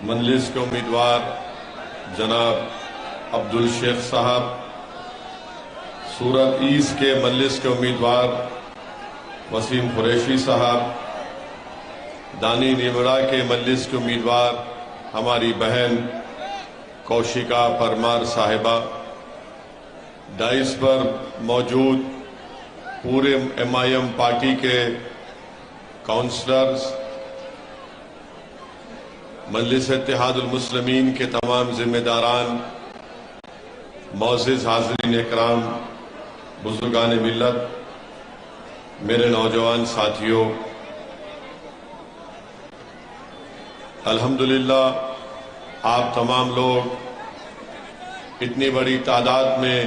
مجلس کے امیدوار جناب عبدالشیخ صاحب، سورت ایسٹ کے مجلس کے امیدوار وسیم قریشی صاحب، دانی نیمڑا کے مجلس کے امیدوار ہماری بہن کوشیکا پرمار صاحبہ، ڈائس پر موجود پورے ایم پارٹی کے کونسلرز، مجلس اتحاد المسلمین کے تمام ذمہ داران، معزز حاضرین اکرام، بزرگان ملت، میرے نوجوان ساتھیوں، الحمدللہ آپ تمام لوگ اتنی بڑی تعداد میں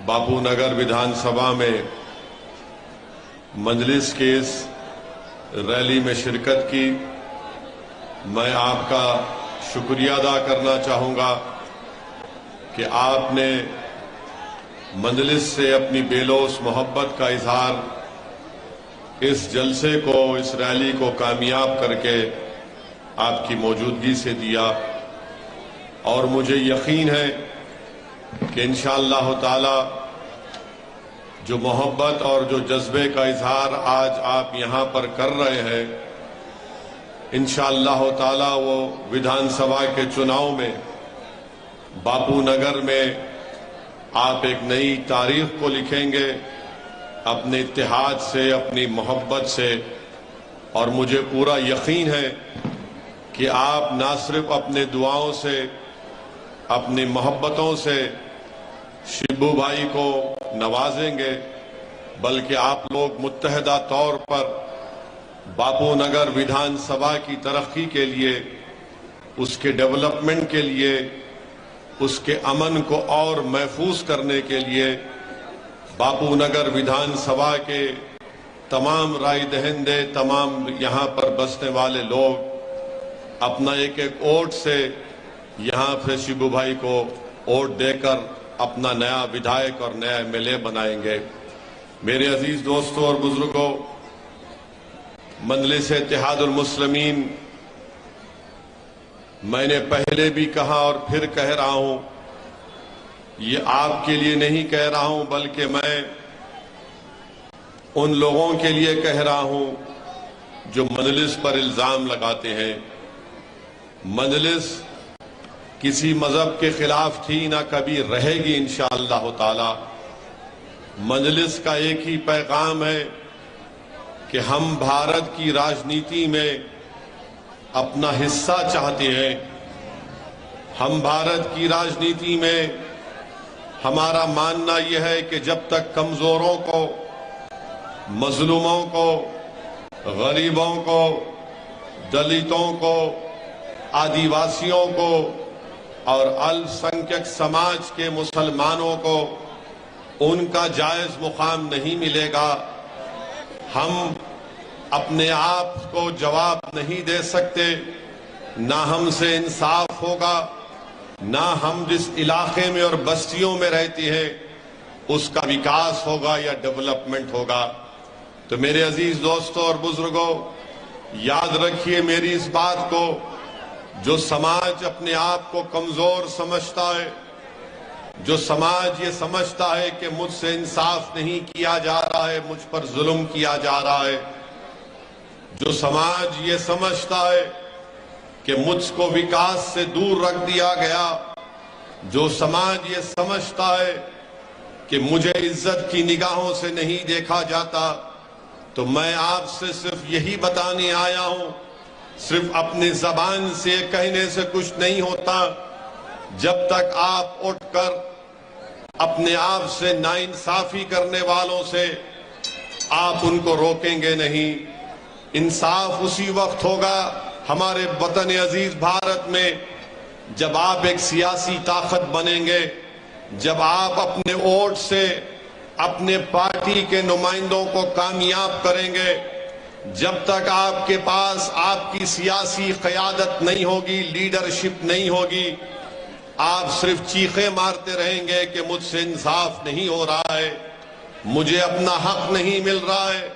باپو نگر ویدھان سبھا میں مجلس کے اس ریلی میں شرکت کی۔ میں آپ کا شکریہ ادا کرنا چاہوں گا کہ آپ نے مجلس سے اپنی بے لوث محبت کا اظہار اس جلسے کو، اس ریلی کو کامیاب کر کے آپ کی موجودگی سے دیا، اور مجھے یقین ہے کہ انشاءاللہ تعالی جو محبت اور جو جذبے کا اظہار آج آپ یہاں پر کر رہے ہیں، انشاءاللہ تعالی وہ ویدھان سبھا کے چناؤ میں باپو نگر میں آپ ایک نئی تاریخ کو لکھیں گے اپنے اتحاد سے، اپنی محبت سے، اور مجھے پورا یقین ہے کہ آپ نہ صرف اپنے دعاؤں سے، اپنی محبتوں سے شبو بھائی کو نوازیں گے، بلکہ آپ لوگ متحدہ طور پر باپو نگر ویدھان سبھا کی ترقی کے لیے، اس کے ڈیولپمنٹ کے لیے، اس کے امن کو اور محفوظ کرنے کے لیے باپو نگر ویدھان سبھا کے تمام رائے دہندے، تمام یہاں پر بسنے والے لوگ اپنا ایک ایک ووٹ سے یہاں پہ شبو بھائی کو ووٹ دے کر اپنا نیا ودھائک اور نیا ایم ایل اے بنائیں گے۔ میرے عزیز دوستوں اور بزرگوں، مجلس اتحاد المسلمین، میں نے پہلے بھی کہا اور پھر کہہ رہا ہوں، یہ آپ کے لیے نہیں کہہ رہا ہوں بلکہ میں ان لوگوں کے لیے کہہ رہا ہوں جو مجلس پر الزام لگاتے ہیں۔ مجلس کسی مذہب کے خلاف تھی، نہ کبھی رہے گی انشاءاللہ تعالی۔ مجلس کا ایک ہی پیغام ہے کہ ہم بھارت کی راجنیتی میں اپنا حصہ چاہتے ہیں۔ ہم بھارت کی راجنیتی میں ہمارا ماننا یہ ہے کہ جب تک کمزوروں کو، مظلوموں کو، غریبوں کو، دلتوں کو، آدیواسیوں کو اور السنکھیک سماج کے مسلمانوں کو ان کا جائز مقام نہیں ملے گا، ہم اپنے آپ کو جواب نہیں دے سکتے، نہ ہم سے انصاف ہوگا، نہ ہم جس علاقے میں اور بستیوں میں رہتی ہیں اس کا وکاس ہوگا یا ڈیولپمنٹ ہوگا۔ تو میرے عزیز دوستوں اور بزرگوں، یاد رکھیے میری اس بات کو، جو سماج اپنے آپ کو کمزور سمجھتا ہے، جو سماج یہ سمجھتا ہے کہ مجھ سے انصاف نہیں کیا جا رہا ہے، مجھ پر ظلم کیا جا رہا ہے، جو سماج یہ سمجھتا ہے کہ مجھ کو وکاس سے دور رکھ دیا گیا، جو سماج یہ سمجھتا ہے کہ مجھے عزت کی نگاہوں سے نہیں دیکھا جاتا، تو میں آپ سے صرف یہی بتانے آیا ہوں، صرف اپنی زبان سے کہنے سے کچھ نہیں ہوتا، جب تک آپ اٹھ کر اپنے آپ سے ناانصافی کرنے والوں سے آپ ان کو روکیں گے نہیں۔ انصاف اسی وقت ہوگا ہمارے وطن عزیز بھارت میں جب آپ ایک سیاسی طاقت بنیں گے، جب آپ اپنے ووٹ سے اپنے پارٹی کے نمائندوں کو کامیاب کریں گے۔ جب تک آپ کے پاس آپ کی سیاسی قیادت نہیں ہوگی، لیڈرشپ نہیں ہوگی، آپ صرف چیخیں مارتے رہیں گے کہ مجھ سے انصاف نہیں ہو رہا ہے، مجھے اپنا حق نہیں مل رہا ہے۔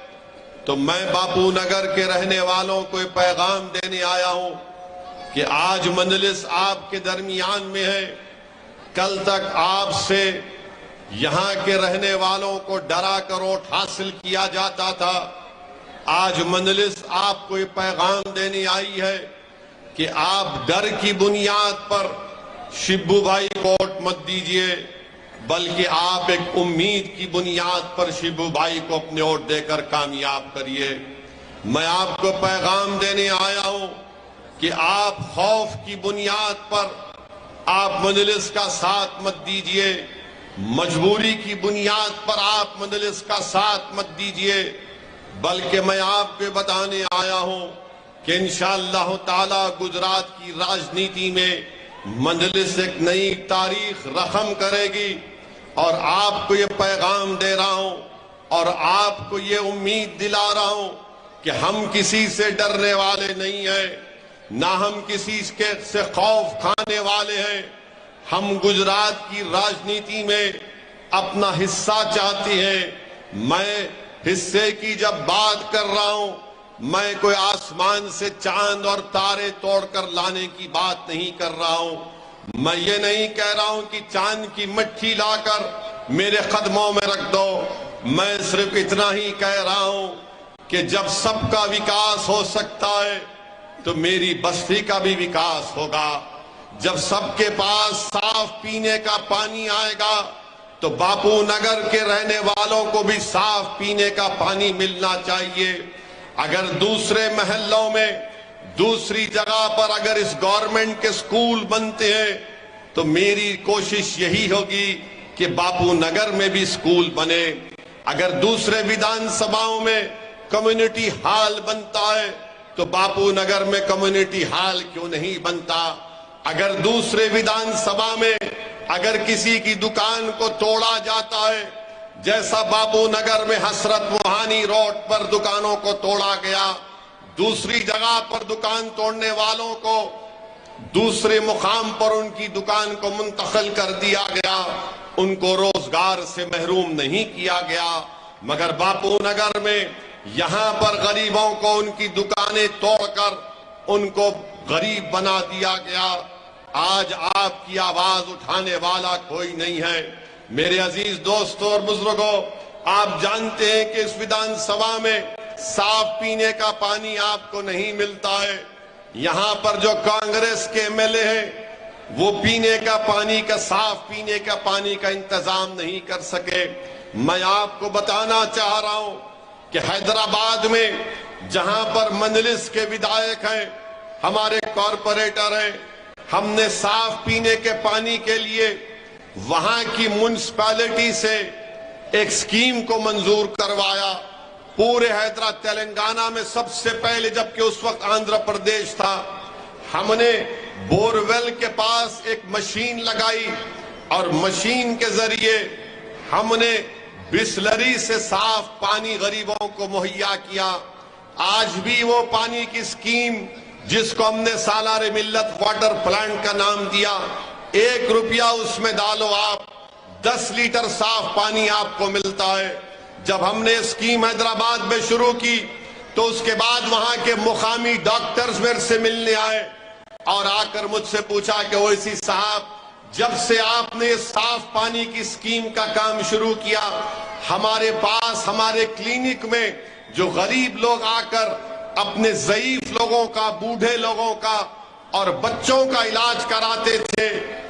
تو میں باپو نگر کے رہنے والوں کو پیغام دینے آیا ہوں کہ آج مجلس آپ کے درمیان میں ہے. کل تک آپ سے یہاں کے رہنے والوں کو ڈرا کر ووٹ حاصل کیا جاتا تھا. آج مجلس آپ کو یہ پیغام دینے آئی ہے کہ آپ ڈر کی بنیاد پر شبو بھائی کو ووٹ مت دیجئے، بلکہ آپ ایک امید کی بنیاد پر شبو بھائی کو اپنے ووٹ دے کر کامیاب کریے. میں آپ کو پیغام دینے آیا ہوں کہ آپ خوف کی بنیاد پر آپ مجلس کا ساتھ مت دیجئے، مجبوری کی بنیاد پر آپ مجلس کا ساتھ مت دیجئے، بلکہ میں آپ کو بتانے آیا ہوں کہ انشاءاللہ تعالی گجرات کی راجنیتی میں مجلس ایک نئی تاریخ رقم کرے گی. اور آپ کو یہ پیغام دے رہا ہوں اور آپ کو یہ امید دلا رہا ہوں کہ ہم کسی سے ڈرنے والے نہیں ہیں، نہ ہم کسی سے خوف کھانے والے ہیں. ہم گجرات کی راجنیتی میں اپنا حصہ چاہتے ہیں. میں حصے کی جب بات کر رہا ہوں، میں کوئی آسمان سے چاند اور تارے توڑ کر لانے کی بات نہیں کر رہا ہوں. میں یہ نہیں کہہ رہا ہوں کہ چاند کی مٹھی لا کر میرے قدموں میں رکھ دو. میں صرف اتنا ہی کہہ رہا ہوں کہ جب سب کا وکاس ہو سکتا ہے تو میری بستی کا بھی وکاس ہوگا. جب سب کے پاس صاف پینے کا پانی آئے گا تو باپو نگر کے رہنے والوں کو بھی صاف پینے کا پانی ملنا چاہیے. اگر دوسرے محلوں میں دوسری جگہ پر اگر اس گورنمنٹ کے سکول بنتے ہیں تو میری کوشش یہی ہوگی کہ باپو نگر میں بھی سکول بنے. اگر دوسرے ودھان سبھاؤں میں کمیونٹی ہال بنتا ہے تو باپو نگر میں کمیونٹی ہال کیوں نہیں بنتا؟ اگر دوسرے ودھان سبھا میں اگر کسی کی دکان کو توڑا جاتا ہے، جیسا باپو نگر میں حسرت موہانی روڈ پر دکانوں کو توڑا گیا، دوسری جگہ پر دکان توڑنے والوں کو دوسرے مقام پر ان کی دکان کو منتقل کر دیا گیا، ان کو روزگار سے محروم نہیں کیا گیا. مگر باپو نگر میں یہاں پر غریبوں کو ان کی دکانیں توڑ کر ان کو غریب بنا دیا گیا. آج آپ کی آواز اٹھانے والا کوئی نہیں ہے. میرے عزیز دوستوں اور بزرگوں، آپ جانتے ہیں کہ اس ودھان سبھا میں صاف پینے کا پانی آپ کو نہیں ملتا ہے. یہاں پر جو کانگریس کے ایم ایل اے ہیں وہ پینے کا پانی کا صاف پینے کا پانی کا انتظام نہیں کر سکے. میں آپ کو بتانا چاہ رہا ہوں کہ حیدرآباد میں جہاں پر مجلس کے ودھائک ہیں، ہمارے کارپوریٹر ہیں، ہم نے صاف پینے کے پانی کے لیے وہاں کی میونسپیلٹی سے ایک سکیم کو منظور کروایا. پورے حیدرآباد تلنگانہ میں سب سے پہلے، جبکہ اس وقت آندھرا پردیش تھا، ہم نے بورویل کے پاس ایک مشین لگائی اور مشین کے ذریعے ہم نے بسلری سے صاف پانی غریبوں کو مہیا کیا. آج بھی وہ پانی کی سکیم جس کو ہم نے سالار ملت واٹر پلانٹ کا نام دیا، 1 روپیہ اس میں ڈالو، آپ 10 لیٹر صاف پانی آپ کو ملتا ہے. جب ہم نے اسکیم حیدرآباد میں شروع کی تو اس کے بعد وہاں کے مقامی ڈاکٹرز میرے سے ملنے آئے اور آ کر مجھ سے پوچھا کہ اویسی صاحب، جب سے آپ نے صاف پانی کی اسکیم کا کام شروع کیا، ہمارے پاس ہمارے کلینک میں جو غریب لوگ آ کر اپنے ضعیف لوگوں کا، بوڑھے لوگوں کا اور بچوں کا علاج کراتے تھے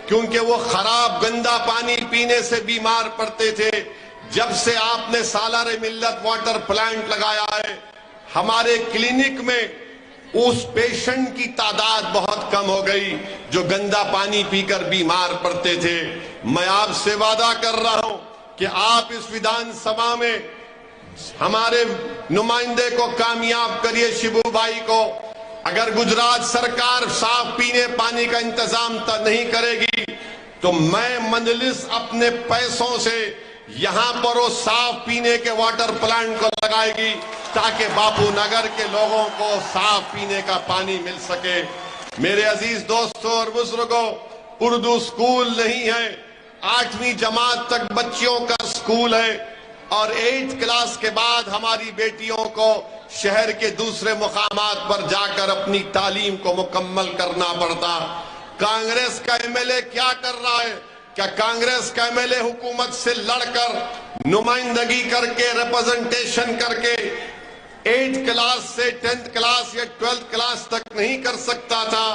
کیونکہ وہ خراب گندا پانی پینے سے بیمار پڑتے تھے، جب سے آپ نے سالار ملت واٹر پلانٹ لگایا ہے، ہمارے کلینک میں اس پیشنٹ کی تعداد بہت کم ہو گئی جو گندا پانی پی کر بیمار پڑتے تھے. میں آپ سے وعدہ کر رہا ہوں کہ آپ اس ودھان سبھا میں ہمارے نمائندے کو کامیاب کریے، شبو بھائی کو. اگر گجرات سرکار صاف پینے پانی کا انتظام نہیں کرے گی تو میں مجلس اپنے پیسوں سے یہاں پر وہ صاف پینے کے واٹر پلانٹ کو لگائے گی تاکہ باپو نگر کے لوگوں کو صاف پینے کا پانی مل سکے. میرے عزیز دوستوں اور بزرگوں، اردو سکول نہیں ہے، 8ویں جماعت تک بچیوں کا سکول ہے. اور 8th کلاس کے بعد ہماری بیٹیوں کو شہر کے دوسرے مقامات پر جا کر اپنی تعلیم کو مکمل کرنا پڑتا۔ کانگریس کا ایم ایل اے کیا کر رہا ہے؟ کیا کانگریس کا ایم ایل اے حکومت سے لڑ کر نمائندگی کر کے ریپرزنٹیشن کر کے 8th کلاس سے 10th کلاس یا 12th کلاس تک نہیں کر سکتا تھا؟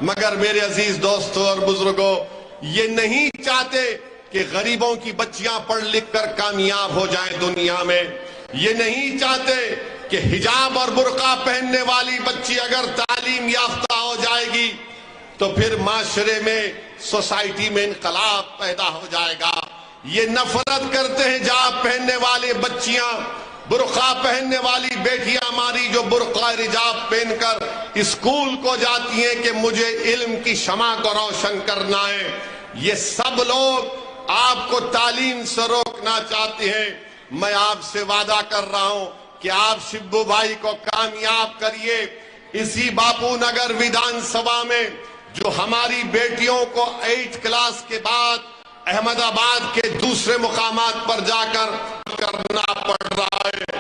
مگر میرے عزیز دوستوں اور بزرگوں، یہ نہیں چاہتے کہ غریبوں کی بچیاں پڑھ لکھ کر کامیاب ہو جائیں دنیا میں۔ یہ نہیں چاہتے کہ حجاب اور برقع پہننے والی بچی اگر تعلیم یافتہ ہو جائے گی تو پھر معاشرے میں، سوسائٹی میں انقلاب پیدا ہو جائے گا۔ یہ نفرت کرتے ہیں حجاب پہننے والی بچیاں، برقع پہننے والی بیٹیاں ہماری جو برقع حجاب پہن کر اسکول کو جاتی ہیں کہ مجھے علم کی شمع کو روشن کرنا ہے۔ یہ سب لوگ آپ کو تعلیم سے روکنا چاہتے ہیں۔ میں آپ سے وعدہ کر رہا ہوں کہ آپ شبو بھائی کو کامیاب کریے۔ اسی باپو نگر ویدھان سبھا میں جو ہماری بیٹیوں کو 8th کلاس کے بعد احمد آباد کے دوسرے مقامات پر جا کر کرنا پڑ رہا ہے،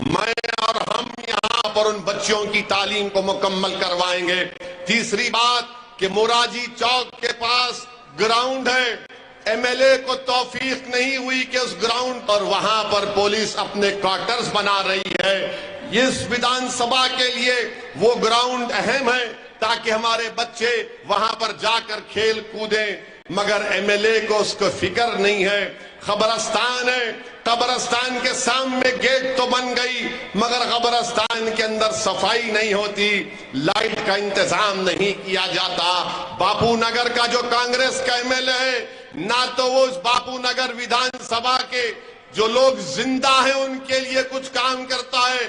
میں اور ہم یہاں پر ان بچیوں کی تعلیم کو مکمل کروائیں گے۔ تیسری بات کہ موراجی چوک کے پاس گراؤنڈ ہے، ایم ایل اے کو توفیق نہیں ہوئی کہ اس گراؤنڈ پر وہاں پر پولیس اپنے کوارٹرز بنا رہی ہے۔ اس ویدھان سبھا کے لیے وہ گراؤنڈ اہم ہے تاکہ ہمارے بچے وہاں پر جا کر کھیل کودیں، مگر ایم ایل اے کو اس کو فکر نہیں ہے۔ قبرستان ہے، قبرستان کے سامنے گیٹ تو بن گئی مگر قبرستان کے اندر صفائی نہیں ہوتی، لائٹ کا انتظام نہیں کیا جاتا۔ باپو نگر کا جو کانگریس کا ایم ایل اے ہے، نہ تو وہ اس باپو نگر ویدھان سبھا کے جو لوگ زندہ ہیں ان کے لیے کچھ کام کرتا ہے،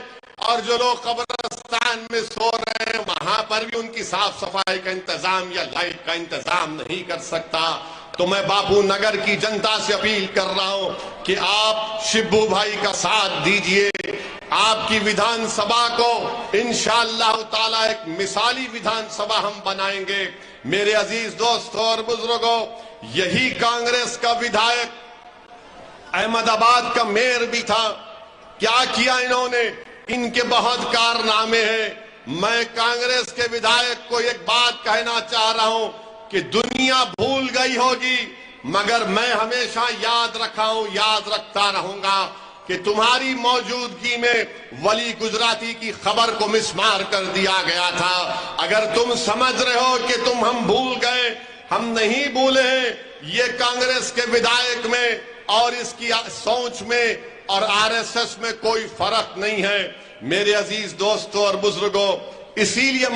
اور جو لوگ قبرستان میں سو رہے ہیں وہاں پر بھی ان کی صاف صفائی کا انتظام یا لائٹ کا انتظام نہیں کر سکتا۔ تو میں باپو نگر کی جنتا سے اپیل کر رہا ہوں کہ آپ شبو بھائی کا ساتھ دیجئے، آپ کی ویدھان سبھا کو انشاءاللہ تعالی ایک مثالی ویدھان سبھا ہم بنائیں گے۔ میرے عزیز دوستوں اور بزرگوں، یہی کانگریس کا وِدھایک احمد آباد کا میئر بھی تھا۔ کیا کیا انہوں نے؟ ان کے بہت کارنامے ہیں۔ میں کانگریس کے وِدھایک کو ایک بات کہنا چاہ رہا ہوں کہ دنیا بھول گئی ہوگی مگر میں ہمیشہ یاد رکھتا رہوں گا کہ تمہاری موجودگی میں ولی گجراتی کی خبر کو مسمار کر دیا گیا تھا۔ اگر تم سمجھ رہے ہو کہ ہم بھول گئے، ہم نہیں بھولے ہیں۔ یہ کانگریس کے وِدھایک میں اور اس کی سوچ میں اور آر ایس ایس میں کوئی فرق نہیں ہے۔ میرے عزیز دوستوں اور بزرگوں، اسی لیے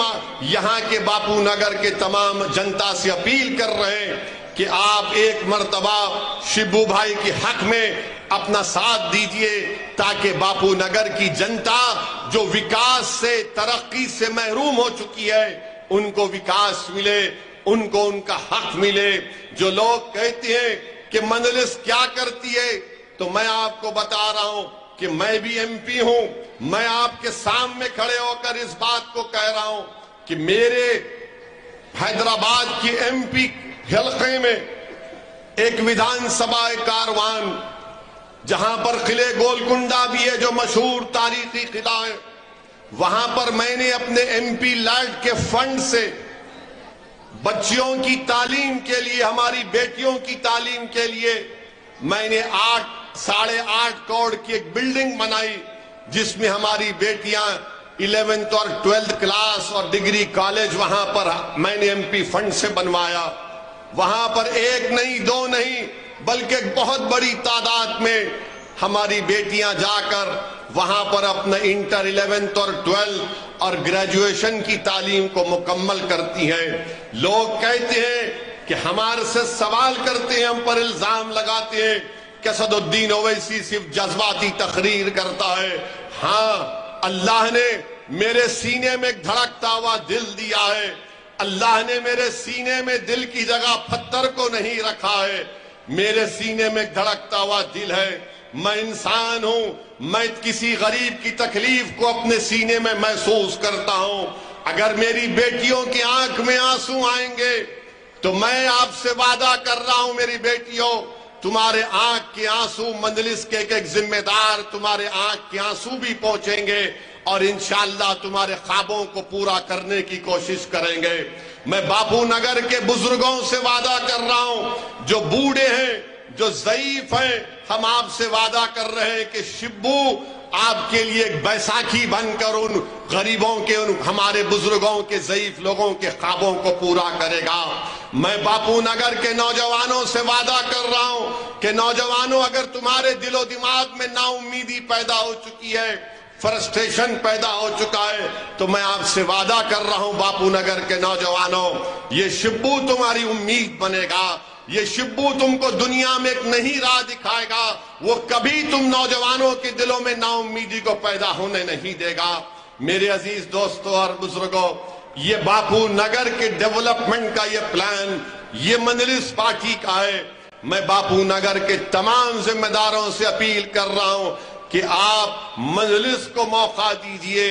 یہاں کے باپو نگر کے تمام جنتا سے اپیل کر رہے ہیں کہ آپ ایک مرتبہ شبو بھائی کے حق میں اپنا ساتھ دیجئے تاکہ باپو نگر کی جنتا جو وکاس سے، ترقی سے محروم ہو چکی ہے، ان کو وکاس ملے، ان کو ان کا حق ملے۔ جو لوگ کہتے ہیں کہ مجلس کیا کرتی ہے، تو میں آپ کو بتا رہا ہوں کہ میں بھی ایم پی ہوں۔ میں آپ کے سامنے کھڑے ہو کر اس بات کو کہہ رہا ہوں کہ میرے حیدرآباد کی ایم پی حلقے میں ایک ویدھان سبھا کاروان، جہاں پر قلعہ گولکنڈہ بھی ہے جو مشہور تاریخی قلعہ ہے، وہاں پر میں نے اپنے ایم پی لائٹ کے فنڈ سے بچیوں کی تعلیم کے لیے، ہماری بیٹیوں کی تعلیم کے لیے میں نے 8.5 کروڑ کی ایک بلڈنگ بنائی، جس میں ہماری بیٹیاں 11th اور 12th کلاس اور ڈگری کالج وہاں پر میں نے ایم پی فنڈ سے بنوایا۔ وہاں پر ایک نہیں، دو نہیں، بلکہ بہت بڑی تعداد میں ہماری بیٹیاں جا کر وہاں پر اپنا انٹر 11th اور 12th اور گریجویشن کی تعلیم کو مکمل کرتی ہیں۔ لوگ کہتے ہیں کہ ہمارے سے سوال کرتے ہیں، ہم پر الزام لگاتے ہیں کہ اسد الدین اویسی صرف جذباتی تقریر کرتا ہے۔ ہاں، اللہ نے میرے سینے میں ایک دھڑکتا ہوا دل دیا ہے۔ اللہ نے میرے سینے میں دل کی جگہ پتھر کو نہیں رکھا ہے، میرے سینے میں ایک دھڑکتا ہوا دل ہے۔ میں انسان ہوں، میں کسی غریب کی تکلیف کو اپنے سینے میں محسوس کرتا ہوں۔ اگر میری بیٹیوں کی آنکھ میں آنسو آئیں گے تو میں آپ سے وعدہ کر رہا ہوں میری بیٹیوں تمہارے آنکھ کے آنسو مجلس کے ایک ذمہ دار تمہارے آنکھ کے آنسو بھی پہنچیں گے اور انشاءاللہ تمہارے خوابوں کو پورا کرنے کی کوشش کریں گے۔ میں باپو نگر کے بزرگوں سے وعدہ کر رہا ہوں، جو بوڑھے ہیں، جو ضعیف ہیں، ہم آپ سے وعدہ کر رہے ہیں کہ شبو آپ کے لیے ایک بیساکھی بن کر ان غریبوں کے، ان ہمارے بزرگوں کے، ضعیف لوگوں کے خوابوں کو پورا کرے گا۔ میں باپو نگر کے نوجوانوں سے وعدہ کر رہا ہوں کہ نوجوانوں، اگر تمہارے دل و دماغ میں نا امیدی پیدا ہو چکی ہے، فرسٹریشن پیدا ہو چکا ہے، تو میں آپ سے وعدہ کر رہا ہوں باپو نگر کے نوجوانوں، یہ شبو تمہاری امید بنے گا، یہ شبو تم کو دنیا میں ایک نئی راہ دکھائے گا، وہ کبھی تم نوجوانوں کے دلوں میں نا امیدی کو پیدا ہونے نہیں دے گا۔ میرے عزیز دوستوں اور بزرگوں، یہ باپو نگر کے ڈیولپمنٹ کا یہ پلان، یہ مجلس پارٹی کا ہے۔ میں باپو نگر کے تمام ذمہ داروں سے اپیل کر رہا ہوں کہ آپ مجلس کو موقع دیجئے۔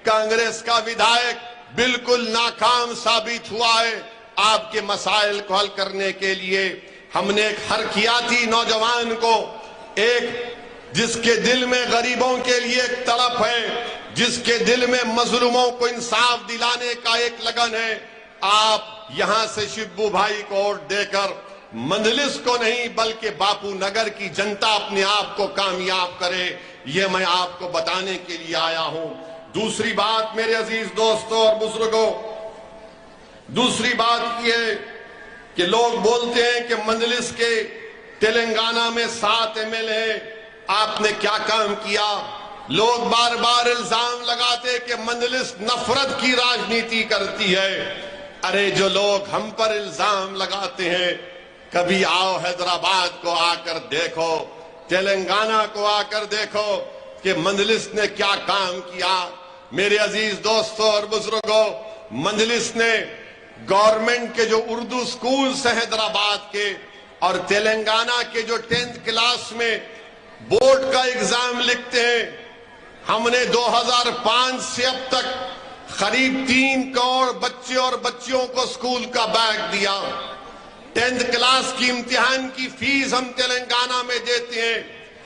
کانگریس کا ودھائک بالکل ناکام ثابت ہوا ہے آپ کے مسائل کو حل کرنے کے لیے۔ ہم نے ایک حرکیاتی نوجوان کو، ایک جس کے دل میں غریبوں کے لیے ایک تڑپ ہے، جس کے دل میں مظلوموں کو انصاف دلانے کا ایک لگن ہے، آپ یہاں سے شبو بھائی کو ووٹ دے کر مجلس کو نہیں بلکہ باپو نگر کی جنتا اپنے آپ کو کامیاب کرے، یہ میں آپ کو بتانے کے لیے آیا ہوں۔ دوسری بات میرے عزیز دوستوں اور بزرگوں، دوسری بات یہ ہے کہ لوگ بولتے ہیں کہ مجلس کے تلنگانہ میں 7 MLA، آپ نے کیا کام کیا؟ لوگ بار بار الزام لگاتے کہ مجلس نفرت کی راجنیتی کرتی ہے۔ ارے جو لوگ ہم پر الزام لگاتے ہیں، کبھی آؤ حیدرآباد کو آ کر دیکھو، تلنگانہ کو آ کر دیکھو کہ مجلس نے کیا کام کیا۔ میرے عزیز دوستوں اور بزرگوں، مجلس نے گورنمنٹ کے جو اردو سکولز ہیں حیدرآباد کے اور تلنگانہ کے جو 10th کلاس میں بورڈ کا ایگزام لکھتے ہیں، ہم نے 2005 سے اب تک قریب 3 کروڑ بچے اور بچیوں کو سکول کا بیگ دیا۔ 10th کلاس کی امتحان کی فیس ہم تلنگانہ میں دیتے ہیں،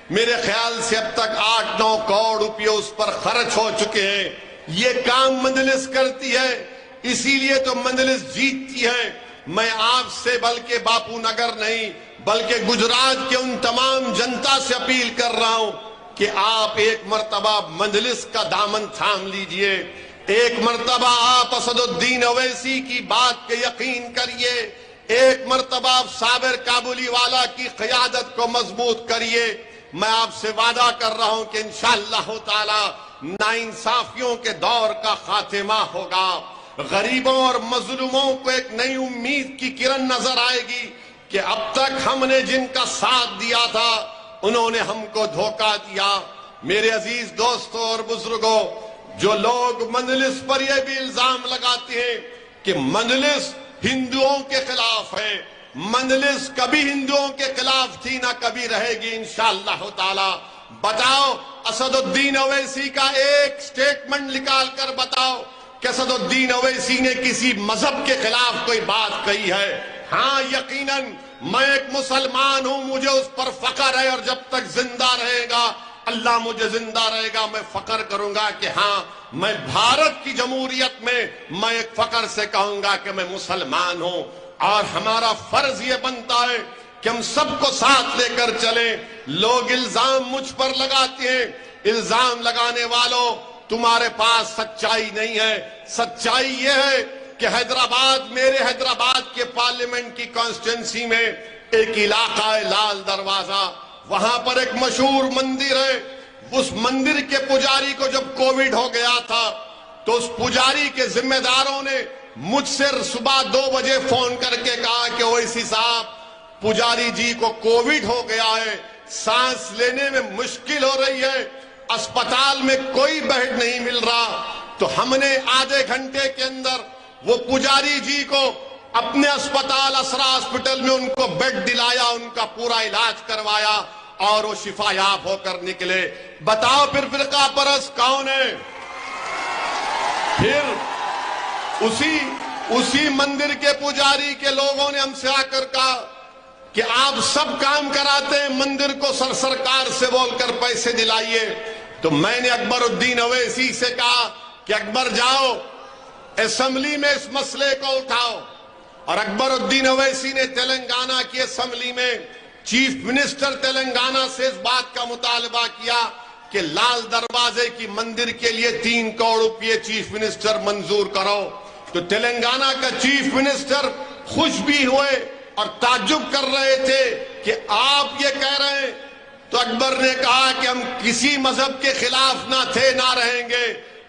میرے خیال سے اب تک 8-9 کروڑ روپے اس پر خرچ ہو چکے ہیں۔ یہ کام مجلس کرتی ہے، اسی لیے تو مجلس جیتتی ہے۔ میں آپ سے بلکہ باپو نگر نہیں بلکہ گجرات کے ان تمام جنتا سے اپیل کر رہا ہوں کہ آپ ایک مرتبہ مجلس کا دامن تھام لیجئے، ایک مرتبہ آپ اسد الدین اویسی کی بات کے یقین کریے، ایک مرتبہ آپ صابر کابلی والا کی قیادت کو مضبوط کریے۔ میں آپ سے وعدہ کر رہا ہوں کہ انشاءاللہ تعالی ناانصافیوں کے دور کا خاتمہ ہوگا، غریبوں اور مظلوموں کو ایک نئی امید کی کرن نظر آئے گی کہ اب تک ہم نے جن کا ساتھ دیا تھا انہوں نے ہم کو دھوکہ دیا۔ میرے عزیز دوستوں اور بزرگوں، جو لوگ مجلس پر یہ بھی الزام لگاتے ہیں کہ مجلس ہندوؤں کے خلاف ہے، مجلس کبھی ہندوؤں کے خلاف تھی نہ کبھی رہے گی انشاءاللہ تعالی۔ بتاؤ، اسد الدین اویسی کا ایک سٹیٹمنٹ نکال کر بتاؤ کہ اسد الدین اویسی نے کسی مذہب کے خلاف کوئی بات کہی ہے؟ ہاں یقیناً میں ایک مسلمان ہوں، مجھے اس پر فخر ہے، اور جب تک زندہ رہے گا، اللہ مجھے زندہ رہے گا، میں فخر کروں گا کہ ہاں میں بھارت کی جمہوریت میں میں ایک فخر سے کہوں گا کہ میں مسلمان ہوں۔ اور ہمارا فرض یہ بنتا ہے کہ ہم سب کو ساتھ لے کر چلیں۔ لوگ الزام مجھ پر لگاتے ہیں، الزام لگانے والوں، تمہارے پاس سچائی نہیں ہے۔ سچائی یہ ہے کہ حیدرآباد، میرے حیدرآباد کے پارلیمنٹ کی کانسٹیٹنسی میں ایک علاقہ ہے لال دروازہ، وہاں پر ایک مشہور مندر ہے۔ اس مندر کے پجاری کو جب کووڈ ہو گیا تھا تو اس پجاری کے ذمہ داروں نے مجھ سے صبح 2 بجے فون کر کے کہا کہ اویسی صاحب، پجاری جی کو کووڈ ہو گیا ہے، سانس لینے میں مشکل ہو رہی ہے، اسپتال میں کوئی بیڈ نہیں مل رہا۔ تو ہم نے آدھے گھنٹے کے اندر وہ پجاری جی کو اپنے اسپتال اسرا ہاسپٹل میں ان کو بیڈ دلایا، ان کا پورا علاج کروایا اور وہ شفا یاب ہو کر نکلے۔ بتاؤ پھر فرقہ پرست کون ہے؟ پھر اسی مندر کے پجاری کے لوگوں نے ہم سے آ کر کہا کہ آپ سب کام کراتے ہیں، مندر کو سرکار سے بول کر پیسے دلائیے، تو میں نے اکبر الدین اویسی سے کہا کہ اکبر جاؤ اسمبلی میں اس مسئلے کو اٹھاؤ، اور اکبر الدین اویسی نے تلنگانہ کی اسمبلی میں چیف منسٹر تلنگانہ سے اس بات کا مطالبہ کیا کہ لال دروازے کی مندر کے لیے 3 کروڑ روپے چیف منسٹر منظور کرو۔ تو تلنگانہ کا چیف منسٹر خوش بھی ہوئے اور تعجب کر رہے تھے کہ آپ یہ کہہ رہے ہیں۔ تو اکبر نے کہا کہ ہم کسی مذہب کے خلاف نہ تھے نہ رہیں گے،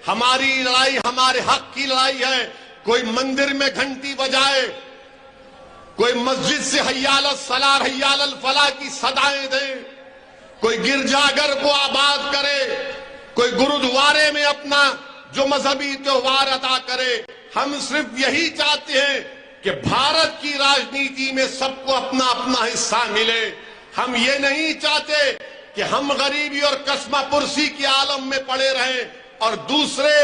ہماری لڑائی ہمارے حق کی لڑائی ہے۔ کوئی مندر میں گھنٹی بجائے، کوئی مسجد سے حی علی الصلاۃ حی علی الفلاح کی صدائیں دے، کوئی گرجا گھر کو آباد کرے، کوئی گرودوارے میں اپنا جو مذہبی تہوار ادا کرے۔ ہم صرف یہی چاہتے ہیں کہ بھارت کی راجنیتی میں سب کو اپنا اپنا حصہ ملے۔ ہم یہ نہیں چاہتے کہ ہم غریبی اور کسمہ پرسی کے عالم میں پڑے رہیں اور دوسرے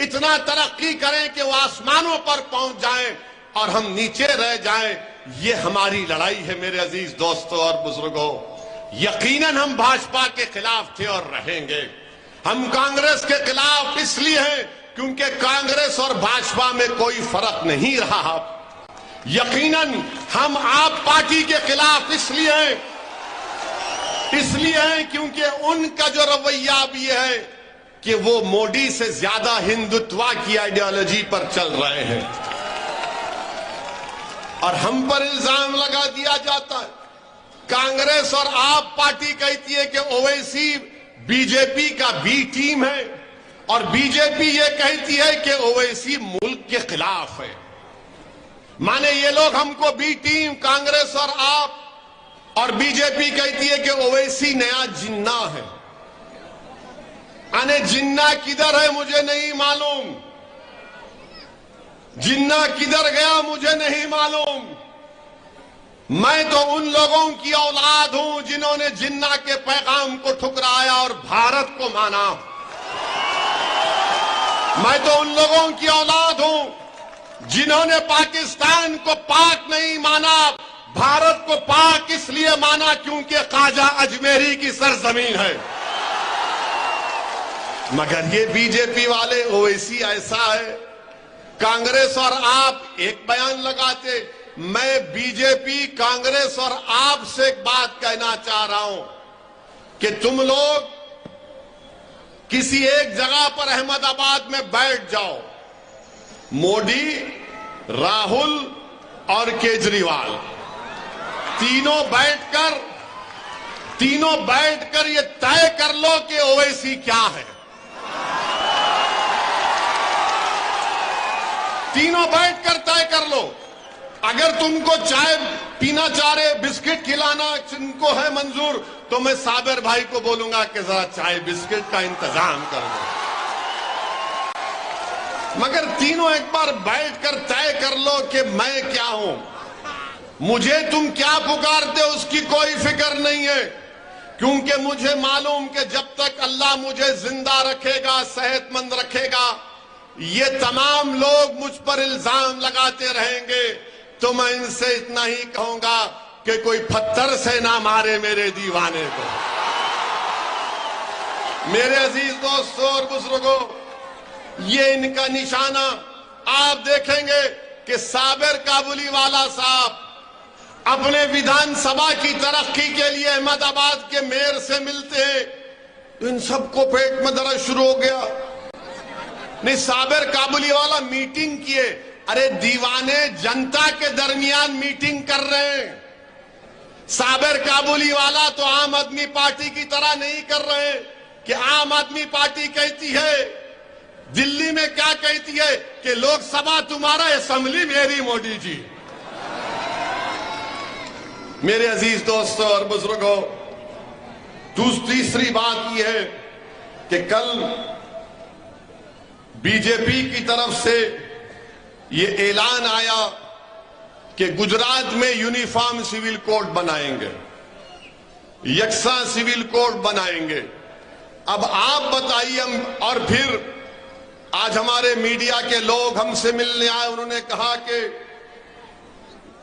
اتنا ترقی کریں کہ وہ آسمانوں پر پہنچ جائیں اور ہم نیچے رہ جائیں۔ یہ ہماری لڑائی ہے میرے عزیز دوستوں اور بزرگوں۔ یقیناً ہم بھاجپا کے خلاف تھے اور رہیں گے۔ ہم کانگریس کے خلاف اس لیے ہیں کیونکہ کانگریس اور بھاجپا میں کوئی فرق نہیں رہا۔ یقیناً ہم آپ پارٹی کے خلاف اس لیے ہیں کیونکہ ان کا جو رویہ بھی ہے کہ وہ مودی سے زیادہ ہندوتوا کی آئیڈیالوجی پر چل رہے ہیں، اور ہم پر الزام لگا دیا جاتا ہے۔ کانگریس اور آپ پارٹی کہتی ہے کہ اویسی بی جے پی کا بی ٹیم ہے، اور بی جے پی یہ کہتی ہے کہ اویسی ملک کے خلاف ہے۔ مانے یہ لوگ ہم کو بی ٹیم کانگریس اور آپ اور بی جے پی کہتی ہے کہ اویسی نیا جنہ ہے۔ جنہ کدھر ہے مجھے نہیں معلوم، جنہ کدھر گیا مجھے نہیں معلوم۔ میں تو ان لوگوں کی اولاد ہوں جنہوں نے جنہ کے پیغام کو ٹھکرایا اور بھارت کو مانا۔ میں تو ان لوگوں کی اولاد ہوں جنہوں نے پاکستان کو پاک نہیں مانا، بھارت کو پاک اس لیے مانا کیونکہ خواجہ اجمیری کی سرزمین ہے۔ مگر یہ بی جے پی والے اویسی ایسا ہے، کانگریس اور آپ ایک بیان لگاتے۔ میں بی جے پی کانگریس اور آپ سے ایک بات کہنا چاہ رہا ہوں کہ تم لوگ کسی ایک جگہ پر احمد آباد میں بیٹھ جاؤ، مودی، راہل اور کیجریوال تینوں بیٹھ کر یہ طے کر لو کہ اویسی کیا ہے۔ تینوں بیٹھ کر طے کر لو۔ اگر تم کو چائے پینا چاہ رہے، بسکٹ کھلانا جن کو ہے منظور، تو میں صابر بھائی کو بولوں گا کہ ذرا چائے بسکٹ کا انتظام کر دو۔ مگر تینوں ایک بار بیٹھ کر طے کر لو کہ میں کیا ہوں، مجھے تم کیا پکارتے اس کی کوئی فکر نہیں ہے، کیونکہ مجھے معلوم کہ جب تک اللہ مجھے زندہ رکھے گا، صحت مند رکھے گا، یہ تمام لوگ مجھ پر الزام لگاتے رہیں گے۔ تو میں ان سے اتنا ہی کہوں گا کہ کوئی پتھر سے نہ مارے میرے دیوانے کو۔ میرے عزیز دوستوں اور بزرگوں، یہ ان کا نشانہ آپ دیکھیں گے کہ صابر کابلی والا صاحب اپنے ویدھان سبھا کی ترقی کے لیے احمد آباد کے میئر سے ملتے ہیں، ان سب کو پیٹ میں درد شروع ہو گیا۔ نہیں، صابر کابلی والا میٹنگ کیے، ارے دیوانے جنتا کے درمیان میٹنگ کر رہے ہیں۔ صابر کابلی والا تو عام آدمی پارٹی کی طرح نہیں کر رہے کہ عام آدمی پارٹی کہتی ہے، دلی میں کیا کہتی ہے کہ لوک سبھا تمہارا، اسمبلی میری مودی جی۔ میرے عزیز دوستوں اور بزرگوں، تیسری بات یہ ہے کہ کل بی جے پی کی طرف سے یہ اعلان آیا کہ گجرات میں یونیفارم سول کوڈ بنائیں گے، یکساں سول کوڈ بنائیں گے۔ اب آپ بتائیے، اور پھر آج ہمارے میڈیا کے لوگ ہم سے ملنے آئے، انہوں نے کہا کہ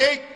1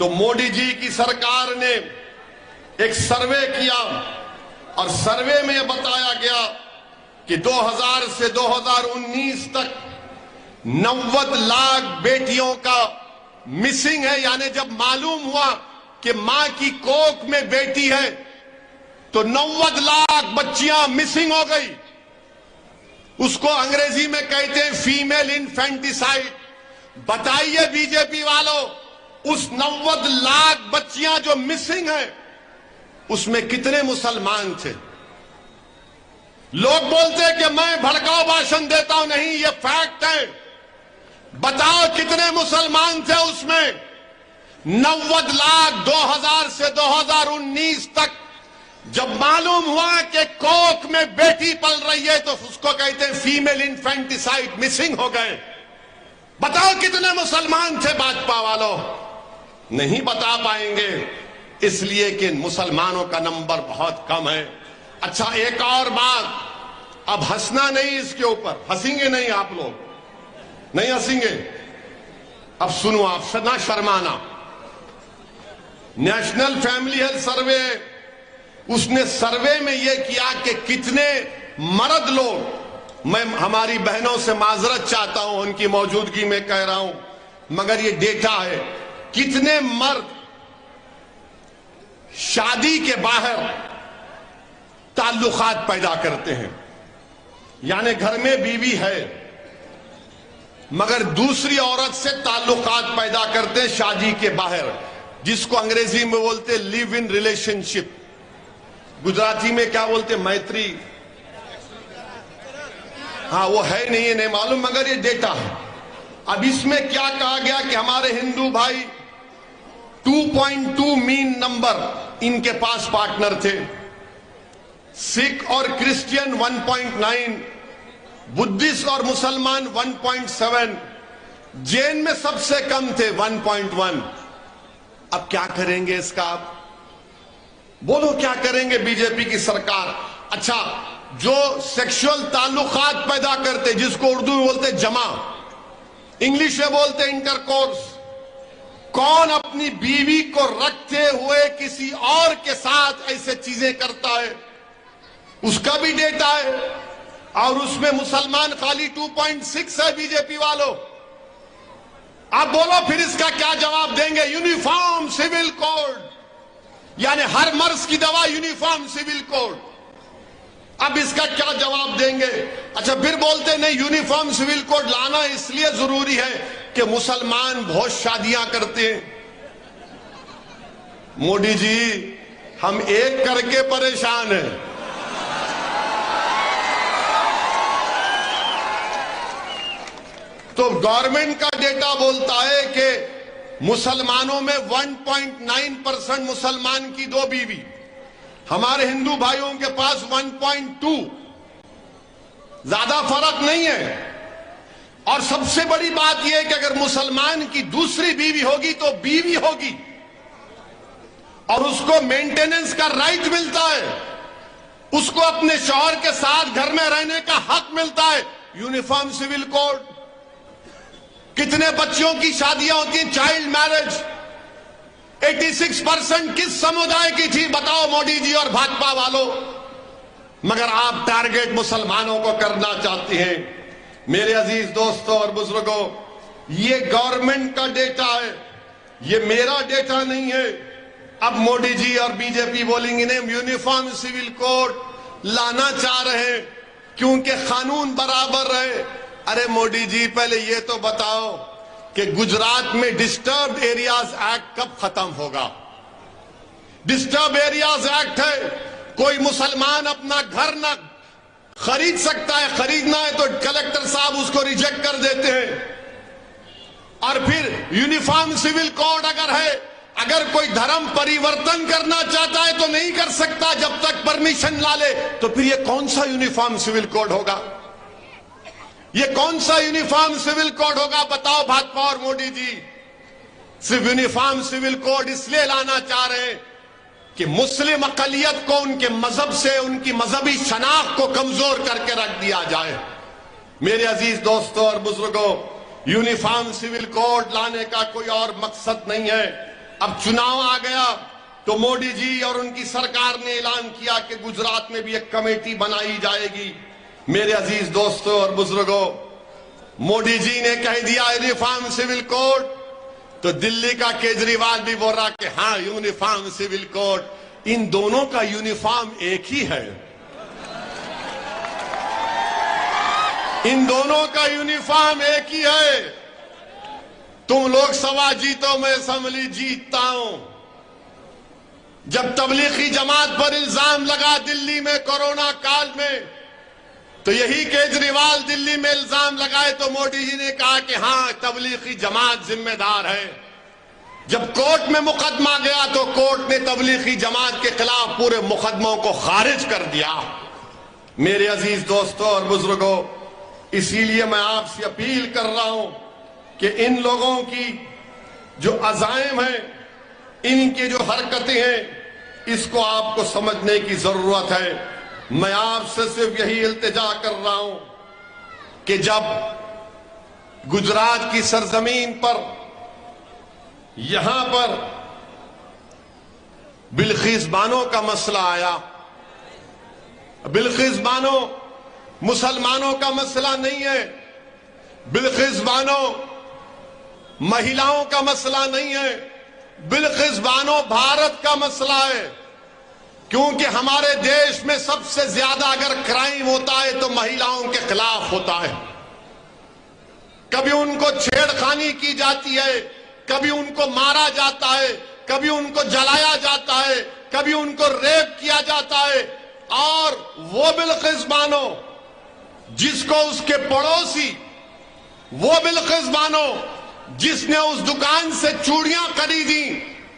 تو موڈی جی کی سرکار نے ایک سروے کیا اور سروے میں یہ بتایا گیا کہ 2000 سے 2019 تک 90 لاکھ بیٹیوں کا مسنگ ہے. یعنی جب معلوم ہوا کہ ماں کی کوکھ میں بیٹی ہے تو 90 لاکھ بچیاں مسنگ ہو گئی. اس کو انگریزی میں کہتے ہیں فیمیل انفینٹیسائیڈ. بتائیے بی جے پی والوں، اس 90 لاکھ بچیاں جو مسنگ ہیں اس میں کتنے مسلمان تھے؟ لوگ بولتے ہیں کہ میں بھڑکاؤ بھاشن دیتا ہوں. نہیں، یہ فیکٹ ہے. بتاؤ کتنے مسلمان تھے اس میں؟ 90 لاکھ. 2000 سے 2019 تک جب معلوم ہوا کہ کوکھ میں بیٹی پل رہی ہے تو اس کو کہتے ہیں فیمیل انفینٹیسائیڈ، مسنگ ہو گئے. بتاؤ کتنے مسلمان تھے بھاجپا والوں؟ نہیں بتا پائیں گے، اس لیے کہ مسلمانوں کا نمبر بہت کم ہے. اچھا، ایک اور بات، اب ہنسنا نہیں اس کے اوپر. ہنسیں گے نہیں آپ لوگ؟ نہیں ہنسیں گے؟ اب سنو، آپ نہ شرمانا. نیشنل فیملی ہیلتھ سروے، اس نے سروے میں یہ کیا کہ کتنے مرد لوگ، میں ہماری بہنوں سے معذرت چاہتا ہوں، ان کی موجودگی میں کہہ رہا ہوں، مگر یہ ڈیٹا ہے، کتنے مرد شادی کے باہر تعلقات پیدا کرتے ہیں. یعنی گھر میں بیوی ہے مگر دوسری عورت سے تعلقات پیدا کرتے ہیں شادی کے باہر، جس کو انگریزی میں بولتے لیو ان ریلیشن شپ. گجراتی میں کیا بولتے؟ میتری. ہاں، وہ ہے نہیں معلوم، مگر یہ ڈیٹا ہے. اب اس میں کیا کہا گیا کہ ہمارے ہندو بھائی 2.2 مین نمبر ان کے پاس پارٹنر تھے. سکھ اور کرسچین 1.9، بدھسٹ اور مسلمان 1.7، جین میں سب سے کم تھے 1.1. اب کیا کریں گے اس کا؟ آپ بولو کیا کریں گے بی جے پی کی سرکار؟ اچھا، جو سیکشول تعلقات پیدا کرتے، جس کو اردو میں بولتے جمع، انگلش میں بولتے انٹر کورس، کون اپنی بیوی کو رکھتے ہوئے کسی اور کے ساتھ ایسے چیزیں کرتا ہے؟ اس کا بھی ڈیٹا ہے، اور اس میں مسلمان خالی 2.6 ہے. بی جے پی والوں، آپ بولو پھر اس کا کیا جواب دیں گے؟ یونیفارم سول کوڈ، یعنی ہر مرض کی دوا یونیفارم سول کوڈ. اب اس کا کیا جواب دیں گے؟ اچھا، پھر بولتے نہیں، یونیفارم سول کوڈ لانا اس لیے ضروری ہے کہ مسلمان بہت شادیاں کرتے ہیں. موڈی جی، ہم ایک کر کے پریشان ہیں. تو گورنمنٹ کا ڈیٹا بولتا ہے کہ مسلمانوں میں 1.9% مسلمان کی 2 بیوی، ہمارے ہندو بھائیوں کے پاس 1.2. زیادہ فرق نہیں ہے. اور سب سے بڑی بات یہ ہے کہ اگر مسلمان کی دوسری بیوی ہوگی تو بیوی ہوگی اور اس کو مینٹیننس کا رائٹ ملتا ہے، اس کو اپنے شوہر کے ساتھ گھر میں رہنے کا حق ملتا ہے. Uniform civil code. کتنے بچیوں کی شادیاں ہوتی ہیں؟ چائلڈ میرج 86% کس سمودائے کی تھی؟ بتاؤ موڈی جی اور بھاجپا والوں. مگر آپ ٹارگٹ مسلمانوں کو کرنا چاہتے ہیں. میرے عزیز دوستوں اور بزرگوں، یہ گورنمنٹ کا ڈیٹا ہے، یہ میرا ڈیٹا نہیں ہے. اب موڈی جی اور بی جے پی بولیں گے نہیں، یونیفارم سول کوڈ لانا چاہ رہے ہیں کیونکہ قانون برابر رہے. ارے موڈی جی، پہلے یہ تو بتاؤ کہ گجرات میں ڈسٹربڈ ایریاز ایکٹ کب ختم ہوگا؟ ڈسٹرب ایریاز ایکٹ ہے، کوئی مسلمان اپنا گھر نہ خرید سکتا ہے، خریدنا ہے تو کلکٹر صاحب اس کو ریجیکٹ کر دیتے ہیں. اور پھر یونیفارم سول کوڈ اگر ہے، اگر کوئی دھرم پریورتن کرنا چاہتا ہے تو نہیں کر سکتا جب تک پرمیشن نہ لے. تو پھر یہ کون سا یونیفارم سول کوڈ ہوگا؟ یہ کون سا یونیفارم سول کوڈ ہوگا؟ بتاؤ بھاجپا اور موڈی جی. صرف یونیفارم سول کوڈ اس لیے لانا چاہ رہے ہیں کہ مسلم اقلیت کو ان کے مذہب سے، ان کی مذہبی شناخت کو کمزور کر کے رکھ دیا جائے. میرے عزیز دوستوں اور بزرگوں، یونیفارم سول کوڈ لانے کا کوئی اور مقصد نہیں ہے. اب چناؤ آ گیا تو موڈی جی اور ان کی سرکار نے اعلان کیا کہ گجرات میں بھی ایک کمیٹی بنائی جائے گی. میرے عزیز دوستوں اور بزرگوں، موڈی جی نے کہہ دیا یونیفارم سول کوڈ، تو دلی کا کیجریوال بھی بول رہا کہ ہاں یونیفارم سول کوڈ. ان دونوں کا یونیفارم ایک ہی ہے. ان دونوں کا یونیفارم ایک ہی ہے. تم لوک سبھا جیتو، میں اسمبلی جیتتا ہوں. جب تبلیغی جماعت پر الزام لگا دلی میں کورونا کال میں، تو یہی کیجریوال دلی میں الزام لگائے تو موڈی جی نے کہا کہ ہاں تبلیغی جماعت ذمہ دار ہے. جب کورٹ میں مقدمہ گیا تو کورٹ نے تبلیغی جماعت کے خلاف پورے مقدموں کو خارج کر دیا. میرے عزیز دوستوں اور بزرگوں، اسی لیے میں آپ سے اپیل کر رہا ہوں کہ ان لوگوں کی جو عزائم ہیں، ان کی جو حرکتیں ہیں، اس کو آپ کو سمجھنے کی ضرورت ہے. میں آپ سے صرف یہی التجا کر رہا ہوں کہ جب گجرات کی سرزمین پر، یہاں پر بلقیس بانو کا مسئلہ آیا، بلقیس بانو مسلمانوں کا مسئلہ نہیں ہے، بلقیس بانو مہیلاؤں کا مسئلہ نہیں ہے، بلقیس بانو بھارت کا مسئلہ ہے. کیونکہ ہمارے دیش میں سب سے زیادہ اگر کرائم ہوتا ہے تو مہیلاؤں کے خلاف ہوتا ہے. کبھی ان کو چھیڑ خانی کی جاتی ہے، کبھی ان کو مارا جاتا ہے، کبھی ان کو جلایا جاتا ہے، کبھی ان کو ریپ کیا جاتا ہے. اور وہ بلقیس بانو جس کو اس کے پڑوسی، وہ بلقیس بانو جس نے اس دکان سے چوڑیاں خریدی،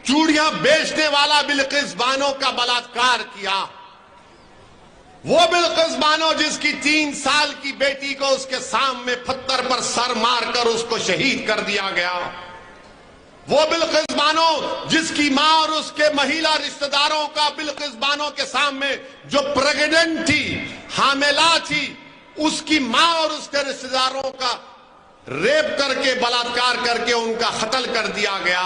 چوڑیاں بیچنے والا بلقیس بانو کا بلاತ್ಕಾರ کیا، وہ بلقیس بانو جس کی 3 سال کی بیٹی کو اس کے سامنے پتھر پر سر مار کر اس کو شہید کر دیا گیا، وہ بلقیس بانو جس کی ماں اور اس کے مہیلا رشتہ داروں کا بلقیس بانو کے سامنے جو پریگننٹ تھی، حاملہ تھی، اس کی ماں اور اس کے رشتہ داروں کا ریپ کر کے، بلاತ್ಕಾರ کر کے ان کا قتل کر دیا گیا.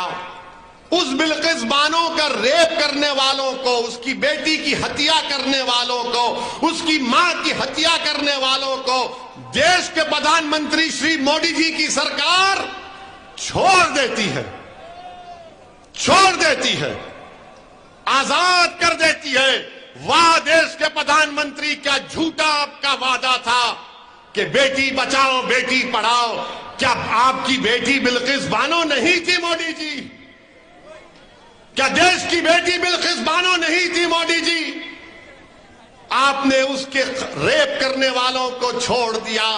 اس بلقیس بانو کا ریپ کرنے والوں کو، اس کی بیٹی کی ہتیا کرنے والوں کو، اس کی ماں کی ہتیا کرنے والوں کو دیش کے پردھان منتری شری موڈی جی کی سرکار چھوڑ دیتی ہے، چھوڑ دیتی ہے، آزاد کر دیتی ہے. واہ دیش کے پردھان منتری، کیا جھوٹا آپ کا وعدہ تھا کہ بیٹی بچاؤ بیٹی پڑھاؤ. کیا آپ کی بیٹی بلقیس بانو نہیں تھی موڈی جی؟ کیا دیش کی بیٹی بلقیس بانو نہیں تھی موڈی جی؟ آپ نے اس کے ریپ کرنے والوں کو چھوڑ دیا.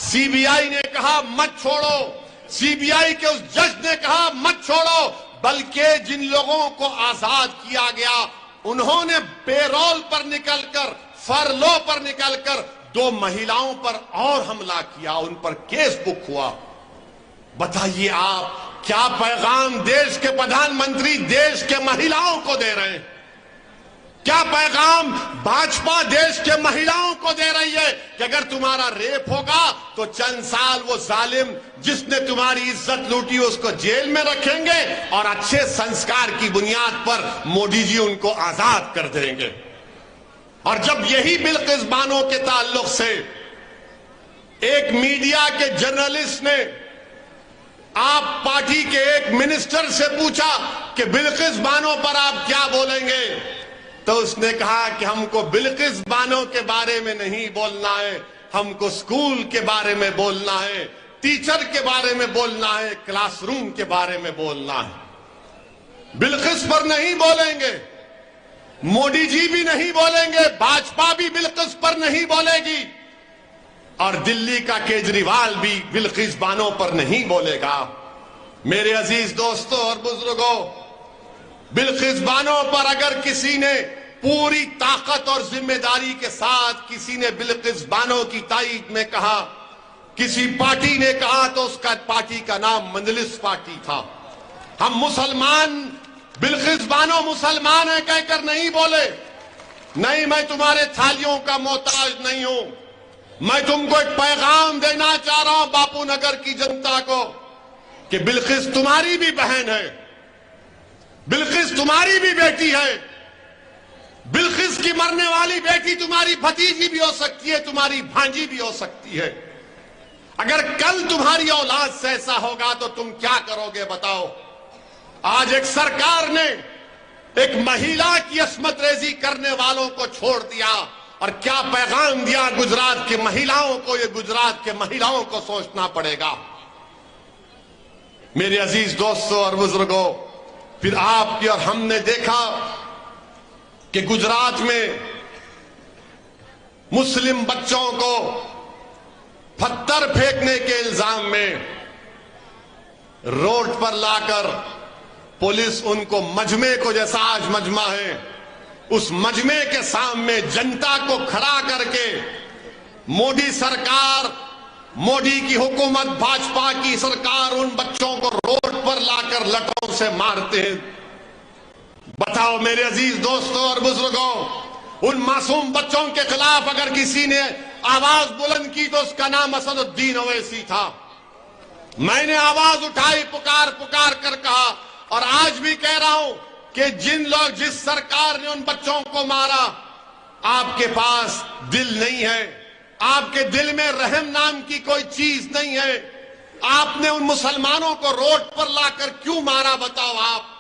سی بی آئی نے کہا مت چھوڑو، سی بی آئی کے اس جج نے کہا مت چھوڑو، بلکہ جن لوگوں کو آزاد کیا گیا انہوں نے پے رول پر نکل کر، فرلو پر نکل کر 2 مہیلاؤں پر اور حملہ کیا، ان پر کیس بک ہوا. بتائیے آپ کیا پیغام دیش کے پردھان منتری دیش کے مہیلاؤں کو دے رہے ہیں؟ کیا پیغام بھاجپا دیش کے مہیلاؤں کو دے رہی ہے کہ اگر تمہارا ریپ ہوگا تو چند سال وہ ظالم جس نے تمہاری عزت لوٹی اس کو جیل میں رکھیں گے، اور اچھے سنسکار کی بنیاد پر موڈی جی ان کو آزاد کر دیں گے. اور جب یہی بلقیس بانو کے تعلق سے ایک میڈیا کے جرنلسٹ نے آپ پارٹی کے ایک منسٹر سے پوچھا کہ بلقیس بانو پر آپ کیا بولیں گے، تو اس نے کہا کہ ہم کو بلقیس بانو کے بارے میں نہیں بولنا ہے، ہم کو سکول کے بارے میں بولنا ہے، ٹیچر کے بارے میں بولنا ہے، کلاس روم کے بارے میں بولنا ہے. بلقیس پر نہیں بولیں گے، موڈی جی بھی نہیں بولیں گے، بھاجپا بھی بلقیس پر نہیں بولے گی، اور دلی کا کیجریوال بھی بلقیس بانو پر نہیں بولے گا. میرے عزیز دوستوں اور بزرگوں، بلقیس بانو پر اگر کسی نے پوری طاقت اور ذمہ داری کے ساتھ کسی نے بلقیس بانو کی تائید میں کہا، کسی پارٹی نے کہا، تو اس کا پارٹی کا نام مجلس پارٹی تھا. ہم مسلمان، بلقیس بانو مسلمان ہے کہہ کر نہیں بولے. نہیں، میں تمہارے تھالیوں کا محتاج نہیں ہوں. میں تم کو ایک پیغام دینا چاہ رہا ہوں باپو نگر کی جنتا کو کہ بلقیس تمہاری بھی بہن ہے، تمہاری بھی بیٹی ہے، بلقیس کی مرنے والی بیٹی تمہاری بھتیجی بھی ہو سکتی ہے، تمہاری بھانجی بھی ہو سکتی ہے۔ اگر کل تمہاری اولاد سے ایسا ہوگا تو تم کیا کرو گے بتاؤ؟ آج ایک سرکار نے ایک مہیلا کی عصمت ریزی کرنے والوں کو چھوڑ دیا، اور کیا پیغام دیا گجرات کے مہیلاؤں کو؟ یہ گجرات کے مہیلاؤں کو سوچنا پڑے گا۔ میرے عزیز دوستوں اور بزرگوں، پھر آپ کی اور ہم نے دیکھا کہ گجرات میں مسلم بچوں کو پتھر پھینکنے کے الزام میں روڈ پر لا کر پولیس ان کو مجمع کو، جیسا آج مجمع ہے، اس مجمع کے سامنے جنتا کو کھڑا کر کے مودی سرکار، مودی کی حکومت، بھاجپا کی سرکار ان بچوں کو روڈ پر لا کر لٹوں سے مارتے ہیں۔ بتاؤ میرے عزیز دوستوں اور بزرگوں، ان معصوم بچوں کے خلاف اگر کسی نے آواز بلند کی تو اس کا نام اسد الدین اویسی تھا۔ میں نے آواز اٹھائی، پکار پکار کر کہا، اور آج بھی کہہ رہا ہوں کہ جس سرکار نے ان بچوں کو مارا، آپ کے پاس دل نہیں ہے، آپ کے دل میں رحم نام کی کوئی چیز نہیں ہے۔ آپ نے ان مسلمانوں کو روڈ پر لا کر کیوں مارا بتاؤ؟ آپ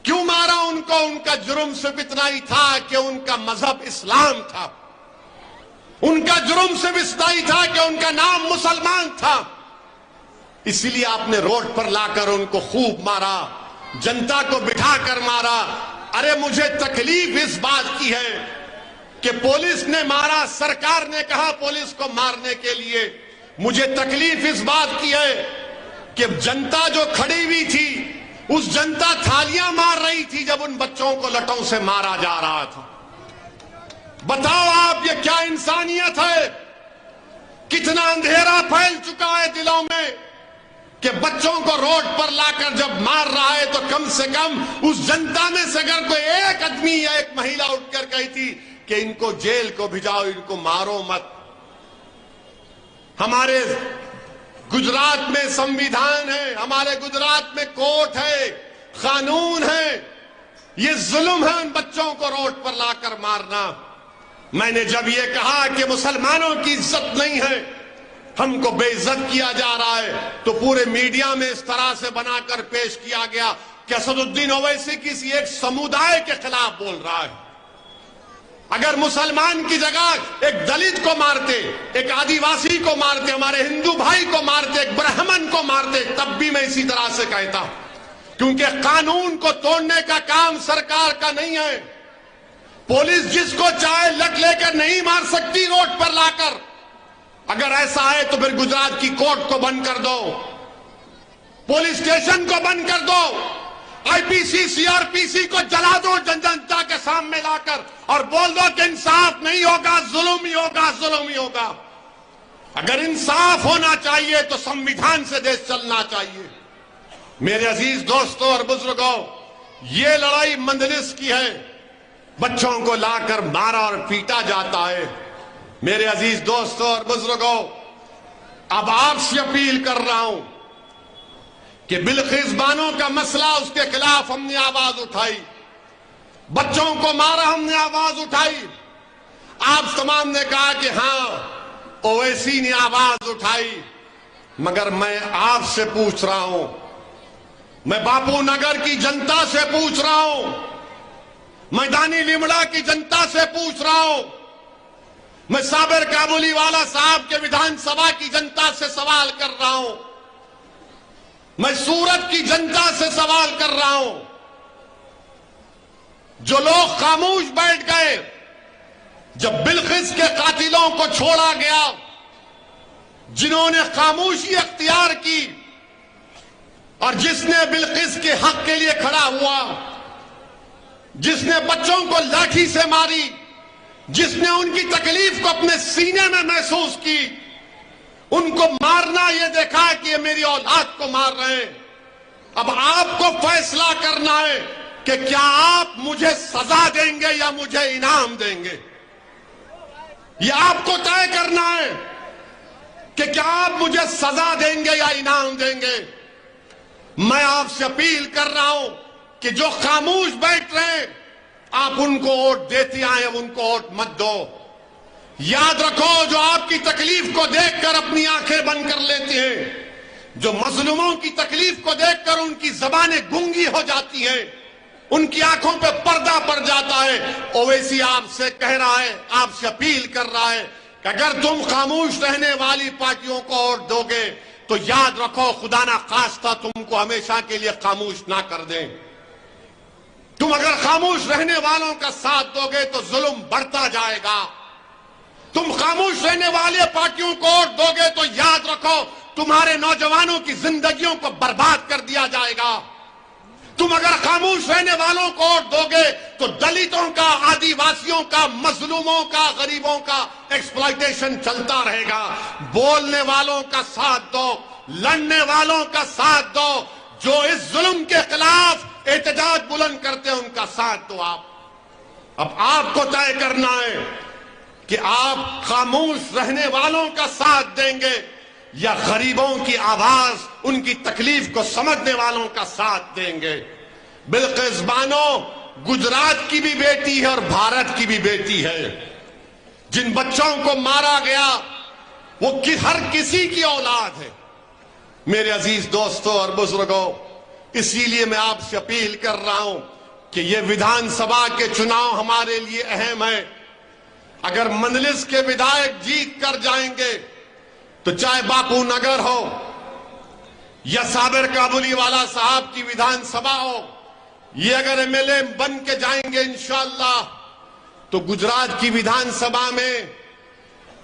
کیوں مارا ان کو؟ ان کا جرم صرف اتنا ہی تھا کہ ان کا مذہب اسلام تھا، ان کا جرم صرف اتنا ہی تھا کہ ان کا نام مسلمان تھا، اسی لیے آپ نے روڈ پر لا کر ان کو خوب مارا، جنتا کو بٹھا کر مارا۔ ارے مجھے تکلیف اس بات کی ہے کہ پولیس نے مارا، سرکار نے کہا پولیس کو مارنے کے لیے، مجھے تکلیف اس بات کی ہے کہ جنتا جو کھڑی ہوئی تھی، اس جنتا تھالیاں مار رہی تھی جب ان بچوں کو لٹوں سے مارا جا رہا تھا۔ بتاؤ آپ، یہ کیا انسانیت ہے؟ کتنا اندھیرا پھیل چکا ہے دلوں میں کہ بچوں کو روڈ پر لا کر جب مار رہا ہے تو کم سے کم اس جنتا میں سے اگر کوئی ایک آدمی یا ایک مہیلا اٹھ کر کہی تھی کہ ان کو جیل کو بھجاؤ، ان کو مارو مت۔ ہمارے گجرات میں سمویدھان ہے، ہمارے گجرات میں کورٹ ہے، قانون ہے، یہ ظلم ہے ان بچوں کو روڈ پر لا کر مارنا۔ میں نے جب یہ کہا کہ مسلمانوں کی عزت نہیں ہے، ہم کو بے عزت کیا جا رہا ہے، تو پورے میڈیا میں اس طرح سے بنا کر پیش کیا گیا کہ اسد الدین اویسی کسی ایک سمودائے کے خلاف بول رہا ہے۔ اگر مسلمان کی جگہ ایک دلت کو مارتے، ایک آدیواسی کو مارتے، ہمارے ہندو بھائی کو مارتے، ایک برہمن کو مارتے، تب بھی میں اسی طرح سے کہتا، کیونکہ قانون کو توڑنے کا کام سرکار کا نہیں ہے۔ پولیس جس کو چاہے لٹ لے کر نہیں مار سکتی روڈ پر لا کر۔ اگر ایسا ہے تو پھر گجرات کی کورٹ کو بند کر دو، پولیس اسٹیشن کو بند کر دو، آئی پی سی، سی آر پی سی کو جلا دو جنتا کے سامنے لا کر، اور بول دو کہ انصاف نہیں ہوگا، ظلم ہی ہوگا، ظلم ہی ہوگا۔ اگر انصاف ہونا چاہیے تو سمویدھان سے دیش چلنا چاہیے۔ میرے عزیز دوستوں اور بزرگوں، یہ لڑائی مندلس کی ہے، بچوں کو لا کر مارا اور پیٹا جاتا ہے۔ میرے عزیز دوستوں اور بزرگوں، اب آپ سے اپیل کر رہا ہوں کہ بلقیس بانو کا مسئلہ، اس کے خلاف ہم نے آواز اٹھائی، بچوں کو مارا ہم نے آواز اٹھائی۔ آپ تمام نے کہا کہ ہاں اویسی نے آواز اٹھائی، مگر میں آپ سے پوچھ رہا ہوں، میں باپو نگر کی جنتا سے پوچھ رہا ہوں، میں دانی لیمڑا کی جنتا سے پوچھ رہا ہوں، میں صابر کابلی والا صاحب کے ویدھان سبھا کی جنتا سے سوال کر رہا ہوں، میں سورت کی جنتا سے سوال کر رہا ہوں، جو لوگ خاموش بیٹھ گئے جب بلقیس کے قاتلوں کو چھوڑا گیا، جنہوں نے خاموشی اختیار کی اور جس نے بلقیس کے حق کے لیے کھڑا ہوا، جس نے بچوں کو لاٹھی سے ماری، جس نے ان کی تکلیف کو اپنے سینے میں محسوس کی، ان کو مارنا یہ دیکھا کہ یہ میری اولاد کو مار رہے ہیں۔ اب آپ کو فیصلہ کرنا ہے کہ کیا آپ مجھے سزا دیں گے یا مجھے انعام دیں گے۔ یہ آپ کو طے کرنا ہے کہ کیا آپ مجھے سزا دیں گے یا انعام دیں گے۔ میں آپ سے اپیل کر رہا ہوں کہ جو خاموش بیٹھ رہے ہیں آپ ان کو ووٹ دیتے آئیں، اب ان کو ووٹ مت دو۔ یاد رکھو جو آپ کی تکلیف کو دیکھ کر اپنی آنکھیں بند کر لیتے ہیں، جو مظلوموں کی تکلیف کو دیکھ کر ان کی زبانیں گونگی ہو جاتی ہیں، ان کی آنکھوں پہ پردہ پڑ جاتا ہے، اویسی آپ سے کہہ رہا ہے، آپ سے اپیل کر رہا ہے کہ اگر تم خاموش رہنے والی پارٹیوں کو ووٹ دو گے تو یاد رکھو خدا نہ خواستہ تم کو ہمیشہ کے لیے خاموش نہ کر دیں۔ تم اگر خاموش رہنے والوں کا ساتھ دو گے تو ظلم بڑھتا جائے گا۔ تم خاموش رہنے والے پارٹیوں کو ووٹ دو گے تو یاد رکھو تمہارے نوجوانوں کی زندگیوں کو برباد کر دیا جائے گا۔ تم اگر خاموش رہنے والوں کو ووٹ دو گے تو دلتوں کا، آدی واسیوں کا، مظلوموں کا، غریبوں کا ایکسپلائٹیشن چلتا رہے گا۔ بولنے والوں کا ساتھ دو، لڑنے والوں کا ساتھ دو، جو اس ظلم کے خلاف احتجاج بلند کرتے ہیں ان کا ساتھ دو۔ اب آپ کو طے کرنا ہے کہ آپ خاموش رہنے والوں کا ساتھ دیں گے یا غریبوں کی آواز، ان کی تکلیف کو سمجھنے والوں کا ساتھ دیں گے۔ بلقیس بانو گجرات کی بھی بیٹی ہے اور بھارت کی بھی بیٹی ہے۔ جن بچوں کو مارا گیا وہ ہر کسی کی اولاد ہے۔ میرے عزیز دوستوں اور بزرگوں، اسی لیے میں آپ سے اپیل کر رہا ہوں کہ یہ ویدھان سبھا کے چناؤ ہمارے لیے اہم ہے۔ اگر مجلس کے ودھائک جیت کر جائیں گے تو چاہے باپو نگر ہو یا صابر کابلی والا صاحب کی ویدھان سبھا ہو، یہ اگر ایم ایل اے بن کے جائیں گے انشاءاللہ تو گجرات کی ویدھان سبھا میں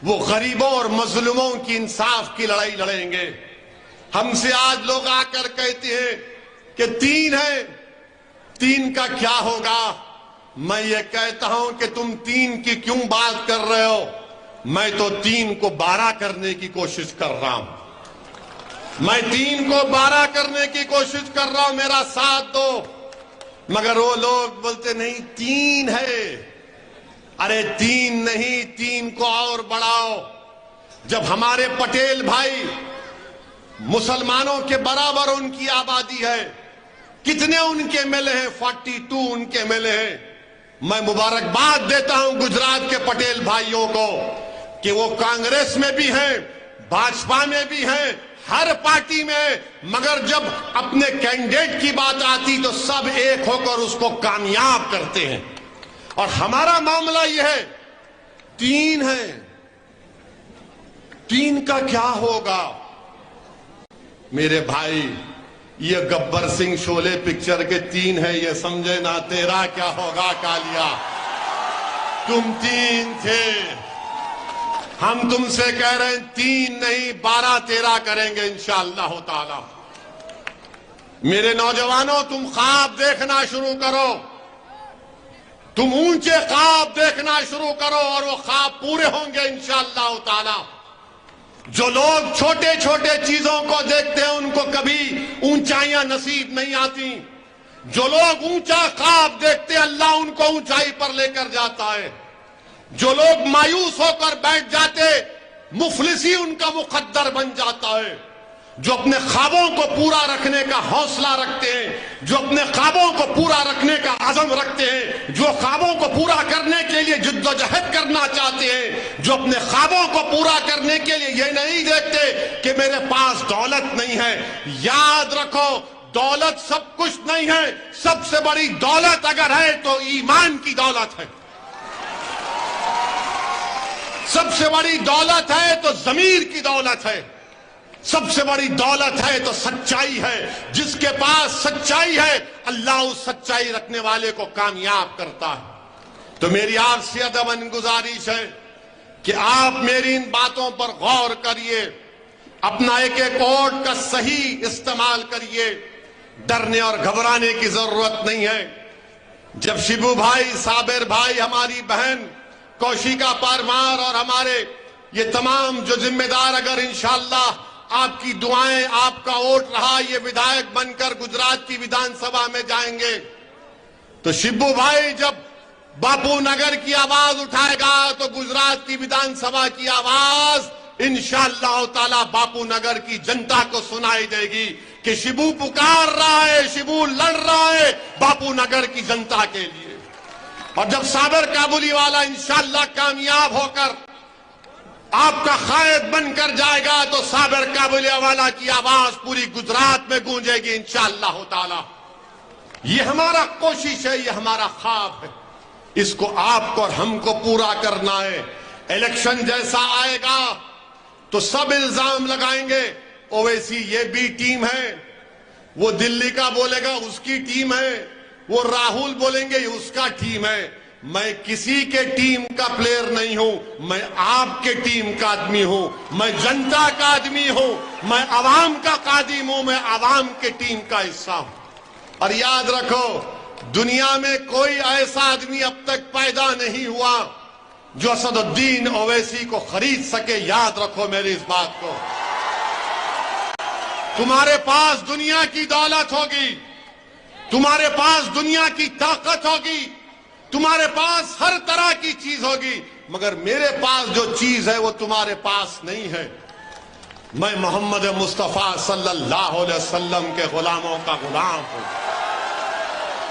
وہ غریبوں اور مظلوموں کی انصاف کی لڑائی لڑیں گے۔ ہم سے آج لوگ آ کر کہتے ہیں کہ 3 ہے، 3 کا کیا ہوگا؟ میں یہ کہتا ہوں کہ تم 3 کی کیوں بات کر رہے ہو؟ میں تو 3 کو 12 کرنے کی کوشش کر رہا ہوں۔ میں 3 کو 12 کرنے کی کوشش کر رہا ہوں، میرا ساتھ دو۔ مگر وہ لوگ بولتے نہیں 3 ہے۔ ارے 3 نہیں، 3 کو اور بڑھاؤ۔ جب ہمارے پٹیل بھائی مسلمانوں کے برابر ان کی آبادی ہے، کتنے ان کے ایم ایل اے ہیں؟ 42 ان کے ایم ایل اے ہیں۔ میں مبارکباد دیتا ہوں گجرات کے پٹیل بھائیوں کو کہ وہ کانگریس میں بھی ہیں، بھاجپا میں بھی ہیں، ہر پارٹی میں، مگر جب اپنے کینڈیڈیٹ کی بات آتی تو سب ایک ہو کر اس کو کامیاب کرتے ہیں۔ اور ہمارا معاملہ یہ ہے 3 ہے، 3 کا کیا ہوگا؟ میرے بھائی، یہ گبر سنگھ شولے پکچر کے 3 ہے، یہ سمجھے نہ تیرا کیا ہوگا کالیا۔ تم 3 تھے، ہم تم سے کہہ رہے ہیں 3 نہیں 12 13 کریں گے انشاءاللہ تعالی۔ میرے نوجوانوں، تم خواب دیکھنا شروع کرو، تم اونچے خواب دیکھنا شروع کرو اور وہ خواب پورے ہوں گے انشاءاللہ تعالی۔ جو لوگ چھوٹے چھوٹے چیزوں کو دیکھتے ہیں ان کو کبھی اونچائیاں نصیب نہیں آتی۔ جو لوگ اونچا خواب دیکھتے ہیں اللہ ان کو اونچائی پر لے کر جاتا ہے۔ جو لوگ مایوس ہو کر بیٹھ جاتے مفلسی ان کا مقدر بن جاتا ہے۔ جو اپنے خوابوں کو پورا رکھنے کا حوصلہ رکھتے ہیں، جو اپنے خوابوں کو پورا رکھنے کا عزم رکھتے ہیں، جو خوابوں کو پورا کرنے کے لیے جد و جہد کرنا چاہتے ہیں، جو اپنے خوابوں کو پورا کرنے کے لیے یہ نہیں دیکھتے کہ میرے پاس دولت نہیں ہے۔ یاد رکھو دولت سب کچھ نہیں ہے، سب سے بڑی دولت اگر ہے تو ایمان کی دولت ہے۔ سب سے بڑی دولت ہے تو ضمیر کی دولت ہے۔ سب سے بڑی دولت ہے تو سچائی ہے۔ جس کے پاس سچائی ہے اللہ اس سچائی رکھنے والے کو کامیاب کرتا ہے۔ تو میری آپ سے ادباً گزارش ہے کہ آپ میری ان باتوں پر غور کریے، اپنا ایک ایک ووٹ کا صحیح استعمال کریے، ڈرنے اور گھبرانے کی ضرورت نہیں ہے۔ جب شبو بھائی، صابر بھائی، ہماری بہن کوشیکا پرمار اور ہمارے یہ تمام جو ذمہ دار اگر انشاءاللہ آپ کی دعائیں، آپ کا ووٹ رہا، یہ ودھائک بن کر گجرات کی ویدھان سبھا میں جائیں گے تو شبو بھائی جب باپو نگر کی آواز اٹھائے گا تو گجرات کی ویدھان سبھا کی آواز انشاءاللہ تعالی باپو نگر کی جنتا کو سنائی دے گی۔ کہ شبو پکار رہا ہے، شبو لڑ رہا ہے باپو نگر کی جنتا کے لیے. اور جب صابر کابلی والا انشاءاللہ کامیاب ہو کر آپ کا قائد بن کر جائے گا تو صابر کابلی والا کی آواز پوری گجرات میں گونجے گی انشاءاللہ تعالی. یہ ہمارا کوشش ہے، یہ ہمارا خواب ہے، اس کو آپ کو اور ہم کو پورا کرنا ہے. الیکشن جیسا آئے گا تو سب الزام لگائیں گے، اویسی یہ بھی ٹیم ہے، وہ دلی کا بولے گا اس کی ٹیم ہے، وہ راہل بولیں گے یہ اس کا ٹیم ہے. میں کسی کے ٹیم کا پلیئر نہیں ہوں، میں آپ کے ٹیم کا آدمی ہوں، میں جنتا کا آدمی ہوں، میں عوام کا خادم ہوں، میں عوام کے ٹیم کا حصہ ہوں. اور یاد رکھو، دنیا میں کوئی ایسا آدمی اب تک پیدا نہیں ہوا جو اسد الدین اویسی کو خرید سکے. یاد رکھو میری اس بات کو. تمہارے پاس دنیا کی دولت ہوگی، تمہارے پاس دنیا کی طاقت ہوگی، تمہارے پاس ہر طرح کی چیز ہوگی، مگر میرے پاس جو چیز ہے وہ تمہارے پاس نہیں ہے. میں محمد مصطفیٰ صلی اللہ علیہ وسلم کے غلاموں کا غلام ہوں.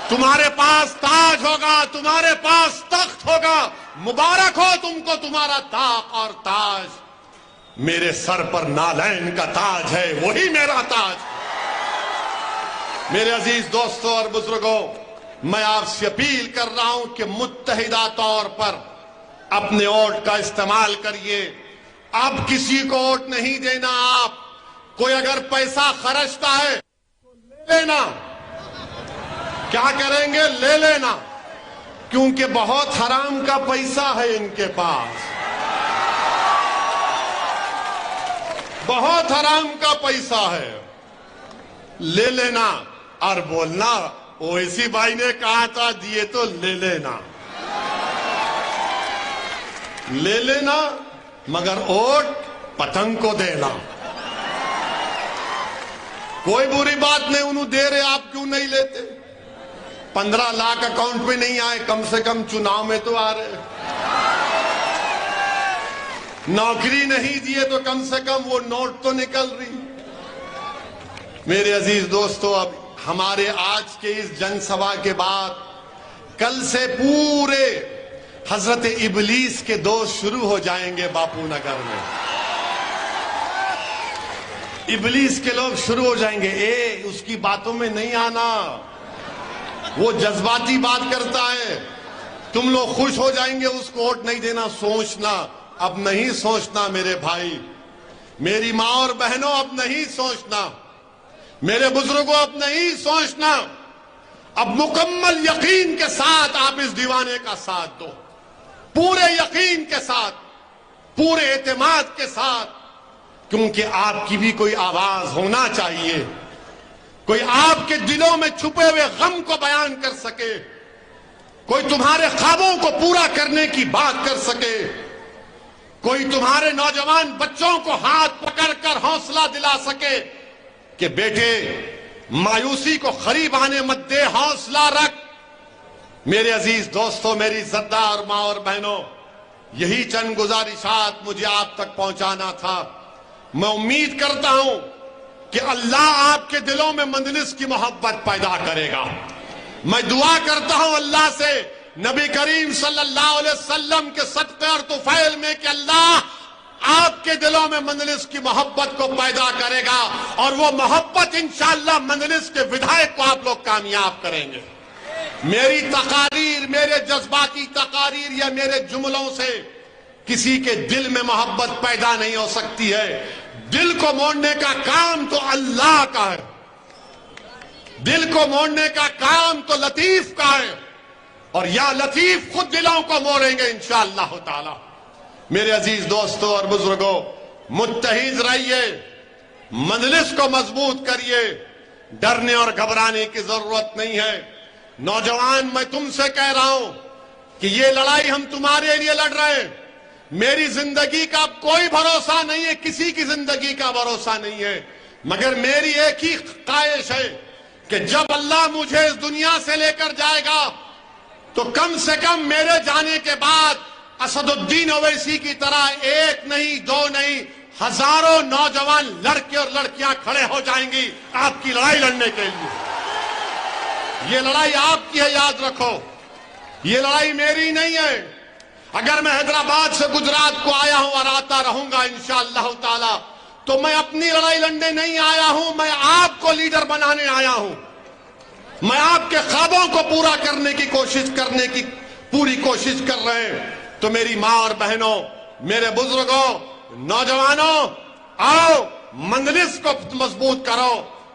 تمہارے پاس تاج ہوگا، تمہارے پاس تخت ہوگا، مبارک ہو تم کو تمہارا طاق اور تاج. میرے سر پر نالین کا تاج ہے، وہی میرا تاج. میرے عزیز دوستوں اور بزرگوں، میں آپ سے اپیل کر رہا ہوں کہ متحدہ طور پر اپنے ووٹ کا استعمال کریے. اب کسی کو ووٹ نہیں دینا. آپ کوئی اگر پیسہ خرچتا ہے تو لے لینا. کیا کریں گے؟ لے لینا، کیونکہ بہت حرام کا پیسہ ہے ان کے پاس، بہت حرام کا پیسہ ہے. لے لینا اور بولنا اویسی بھائی نے کہا تھا دیے تو لے لینا. لے لینا مگر ووٹ پتنگ کو دینا. کوئی بری بات نہیں، انہوں دے رہے آپ کیوں نہیں لیتے؟ 15 لاکھ اکاؤنٹ پہ نہیں آئے، کم سے کم چناؤ میں تو آ رہے. نوکری نہیں دیے تو کم سے کم وہ نوٹ تو نکل رہی. میرے عزیز دوستو، اب ہمارے آج کے اس جن سبھا کے بعد کل سے پورے حضرت ابلیس کے دوست شروع ہو جائیں گے باپو نگر میں. ابلیس کے لوگ شروع ہو جائیں گے. اس کی باتوں میں نہیں آنا، وہ جذباتی بات کرتا ہے. تم لوگ خوش ہو جائیں گے اس کو ووٹ نہیں دینا. سوچنا، اب نہیں سوچنا میرے بھائی، میری ماں اور بہنوں، اب نہیں سوچنا. میرے بزرگوں، اب نہیں سوچنا. اب مکمل یقین کے ساتھ آپ اس دیوانے کا ساتھ دو، پورے یقین کے ساتھ، پورے اعتماد کے ساتھ، کیونکہ آپ کی بھی کوئی آواز ہونا چاہیے، کوئی آپ کے دلوں میں چھپے ہوئے غم کو بیان کر سکے، کوئی تمہارے خوابوں کو پورا کرنے کی بات کر سکے، کوئی تمہارے نوجوان بچوں کو ہاتھ پکڑ کر حوصلہ دلا سکے کہ بیٹے مایوسی کو قریب آنے مت دے، حوصلہ رکھ. میرے عزیز دوستوں، میری عزتدار ماں اور بہنوں، یہی چند گزارشات مجھے آپ تک پہنچانا تھا. میں امید کرتا ہوں کہ اللہ آپ کے دلوں میں مجلس کی محبت پیدا کرے گا. میں دعا کرتا ہوں اللہ سے، نبی کریم صلی اللہ علیہ وسلم کے صدقے اور طفیل میں، کہ اللہ آپ کے دلوں میں مجلس کی محبت کو پیدا کرے گا، اور وہ محبت انشاءاللہ مجلس کے ودھائق کو آپ لوگ کامیاب کریں گے. میری تقاریر، میرے جذباتی تقاریر یا میرے جملوں سے کسی کے دل میں محبت پیدا نہیں ہو سکتی ہے. دل کو موڑنے کا کام تو اللہ کا ہے، دل کو موڑنے کا کام تو لطیف کا ہے، اور یا لطیف خود دلوں کو موڑیں گے انشاءاللہ تعالی. میرے عزیز دوستوں اور بزرگوں، متحد رہیے، مجلس کو مضبوط کریے. ڈرنے اور گھبرانے کی ضرورت نہیں ہے. نوجوان، میں تم سے کہہ رہا ہوں کہ یہ لڑائی ہم تمہارے لیے لڑ رہے ہیں. میری زندگی کا کوئی بھروسہ نہیں ہے، کسی کی زندگی کا بھروسہ نہیں ہے، مگر میری ایک ہی خواہش ہے کہ جب اللہ مجھے اس دنیا سے لے کر جائے گا تو کم سے کم میرے جانے کے بعد اسد الدین اویسی کی طرح ایک نہیں، دو نہیں، ہزاروں نوجوان لڑکے اور لڑکیاں کھڑے ہو جائیں گی آپ کی لڑائی لڑنے کے لیے. یہ لڑائی آپ کی ہے، یاد رکھو. یہ لڑائی میری نہیں ہے. اگر میں حیدرآباد سے گجرات کو آیا ہوں اور آتا رہوں گا انشاءاللہ تعالی، تو میں اپنی لڑائی لڑنے نہیں آیا ہوں، میں آپ کو لیڈر بنانے آیا ہوں. میں آپ کے خوابوں کو پورا کرنے کی پوری کوشش کر رہے ہیں. تو میری ماں اور بہنوں، میرے بزرگوں، نوجوانوں، آؤ مجلس کو مضبوط کرو.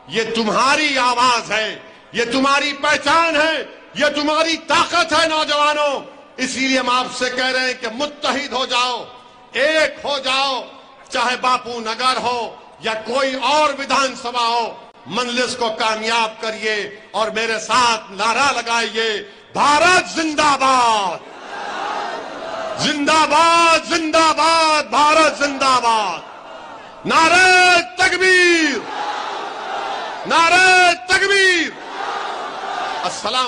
یہ تمہاری آواز ہے، یہ تمہاری پہچان ہے، یہ تمہاری طاقت ہے نوجوانوں. اسی لیے ہم آپ سے کہہ رہے ہیں کہ متحد ہو جاؤ، ایک ہو جاؤ. چاہے باپو نگر ہو یا کوئی اور ویدھان سبھا ہو، مجلس کو کامیاب کریے اور میرے ساتھ نعرہ لگائیے، بھارت زندہ باد، زندہ باد، زندہ باد، بھارت زندہ باد. نعرہ تکبیر، نعرہ تکبیر. السلام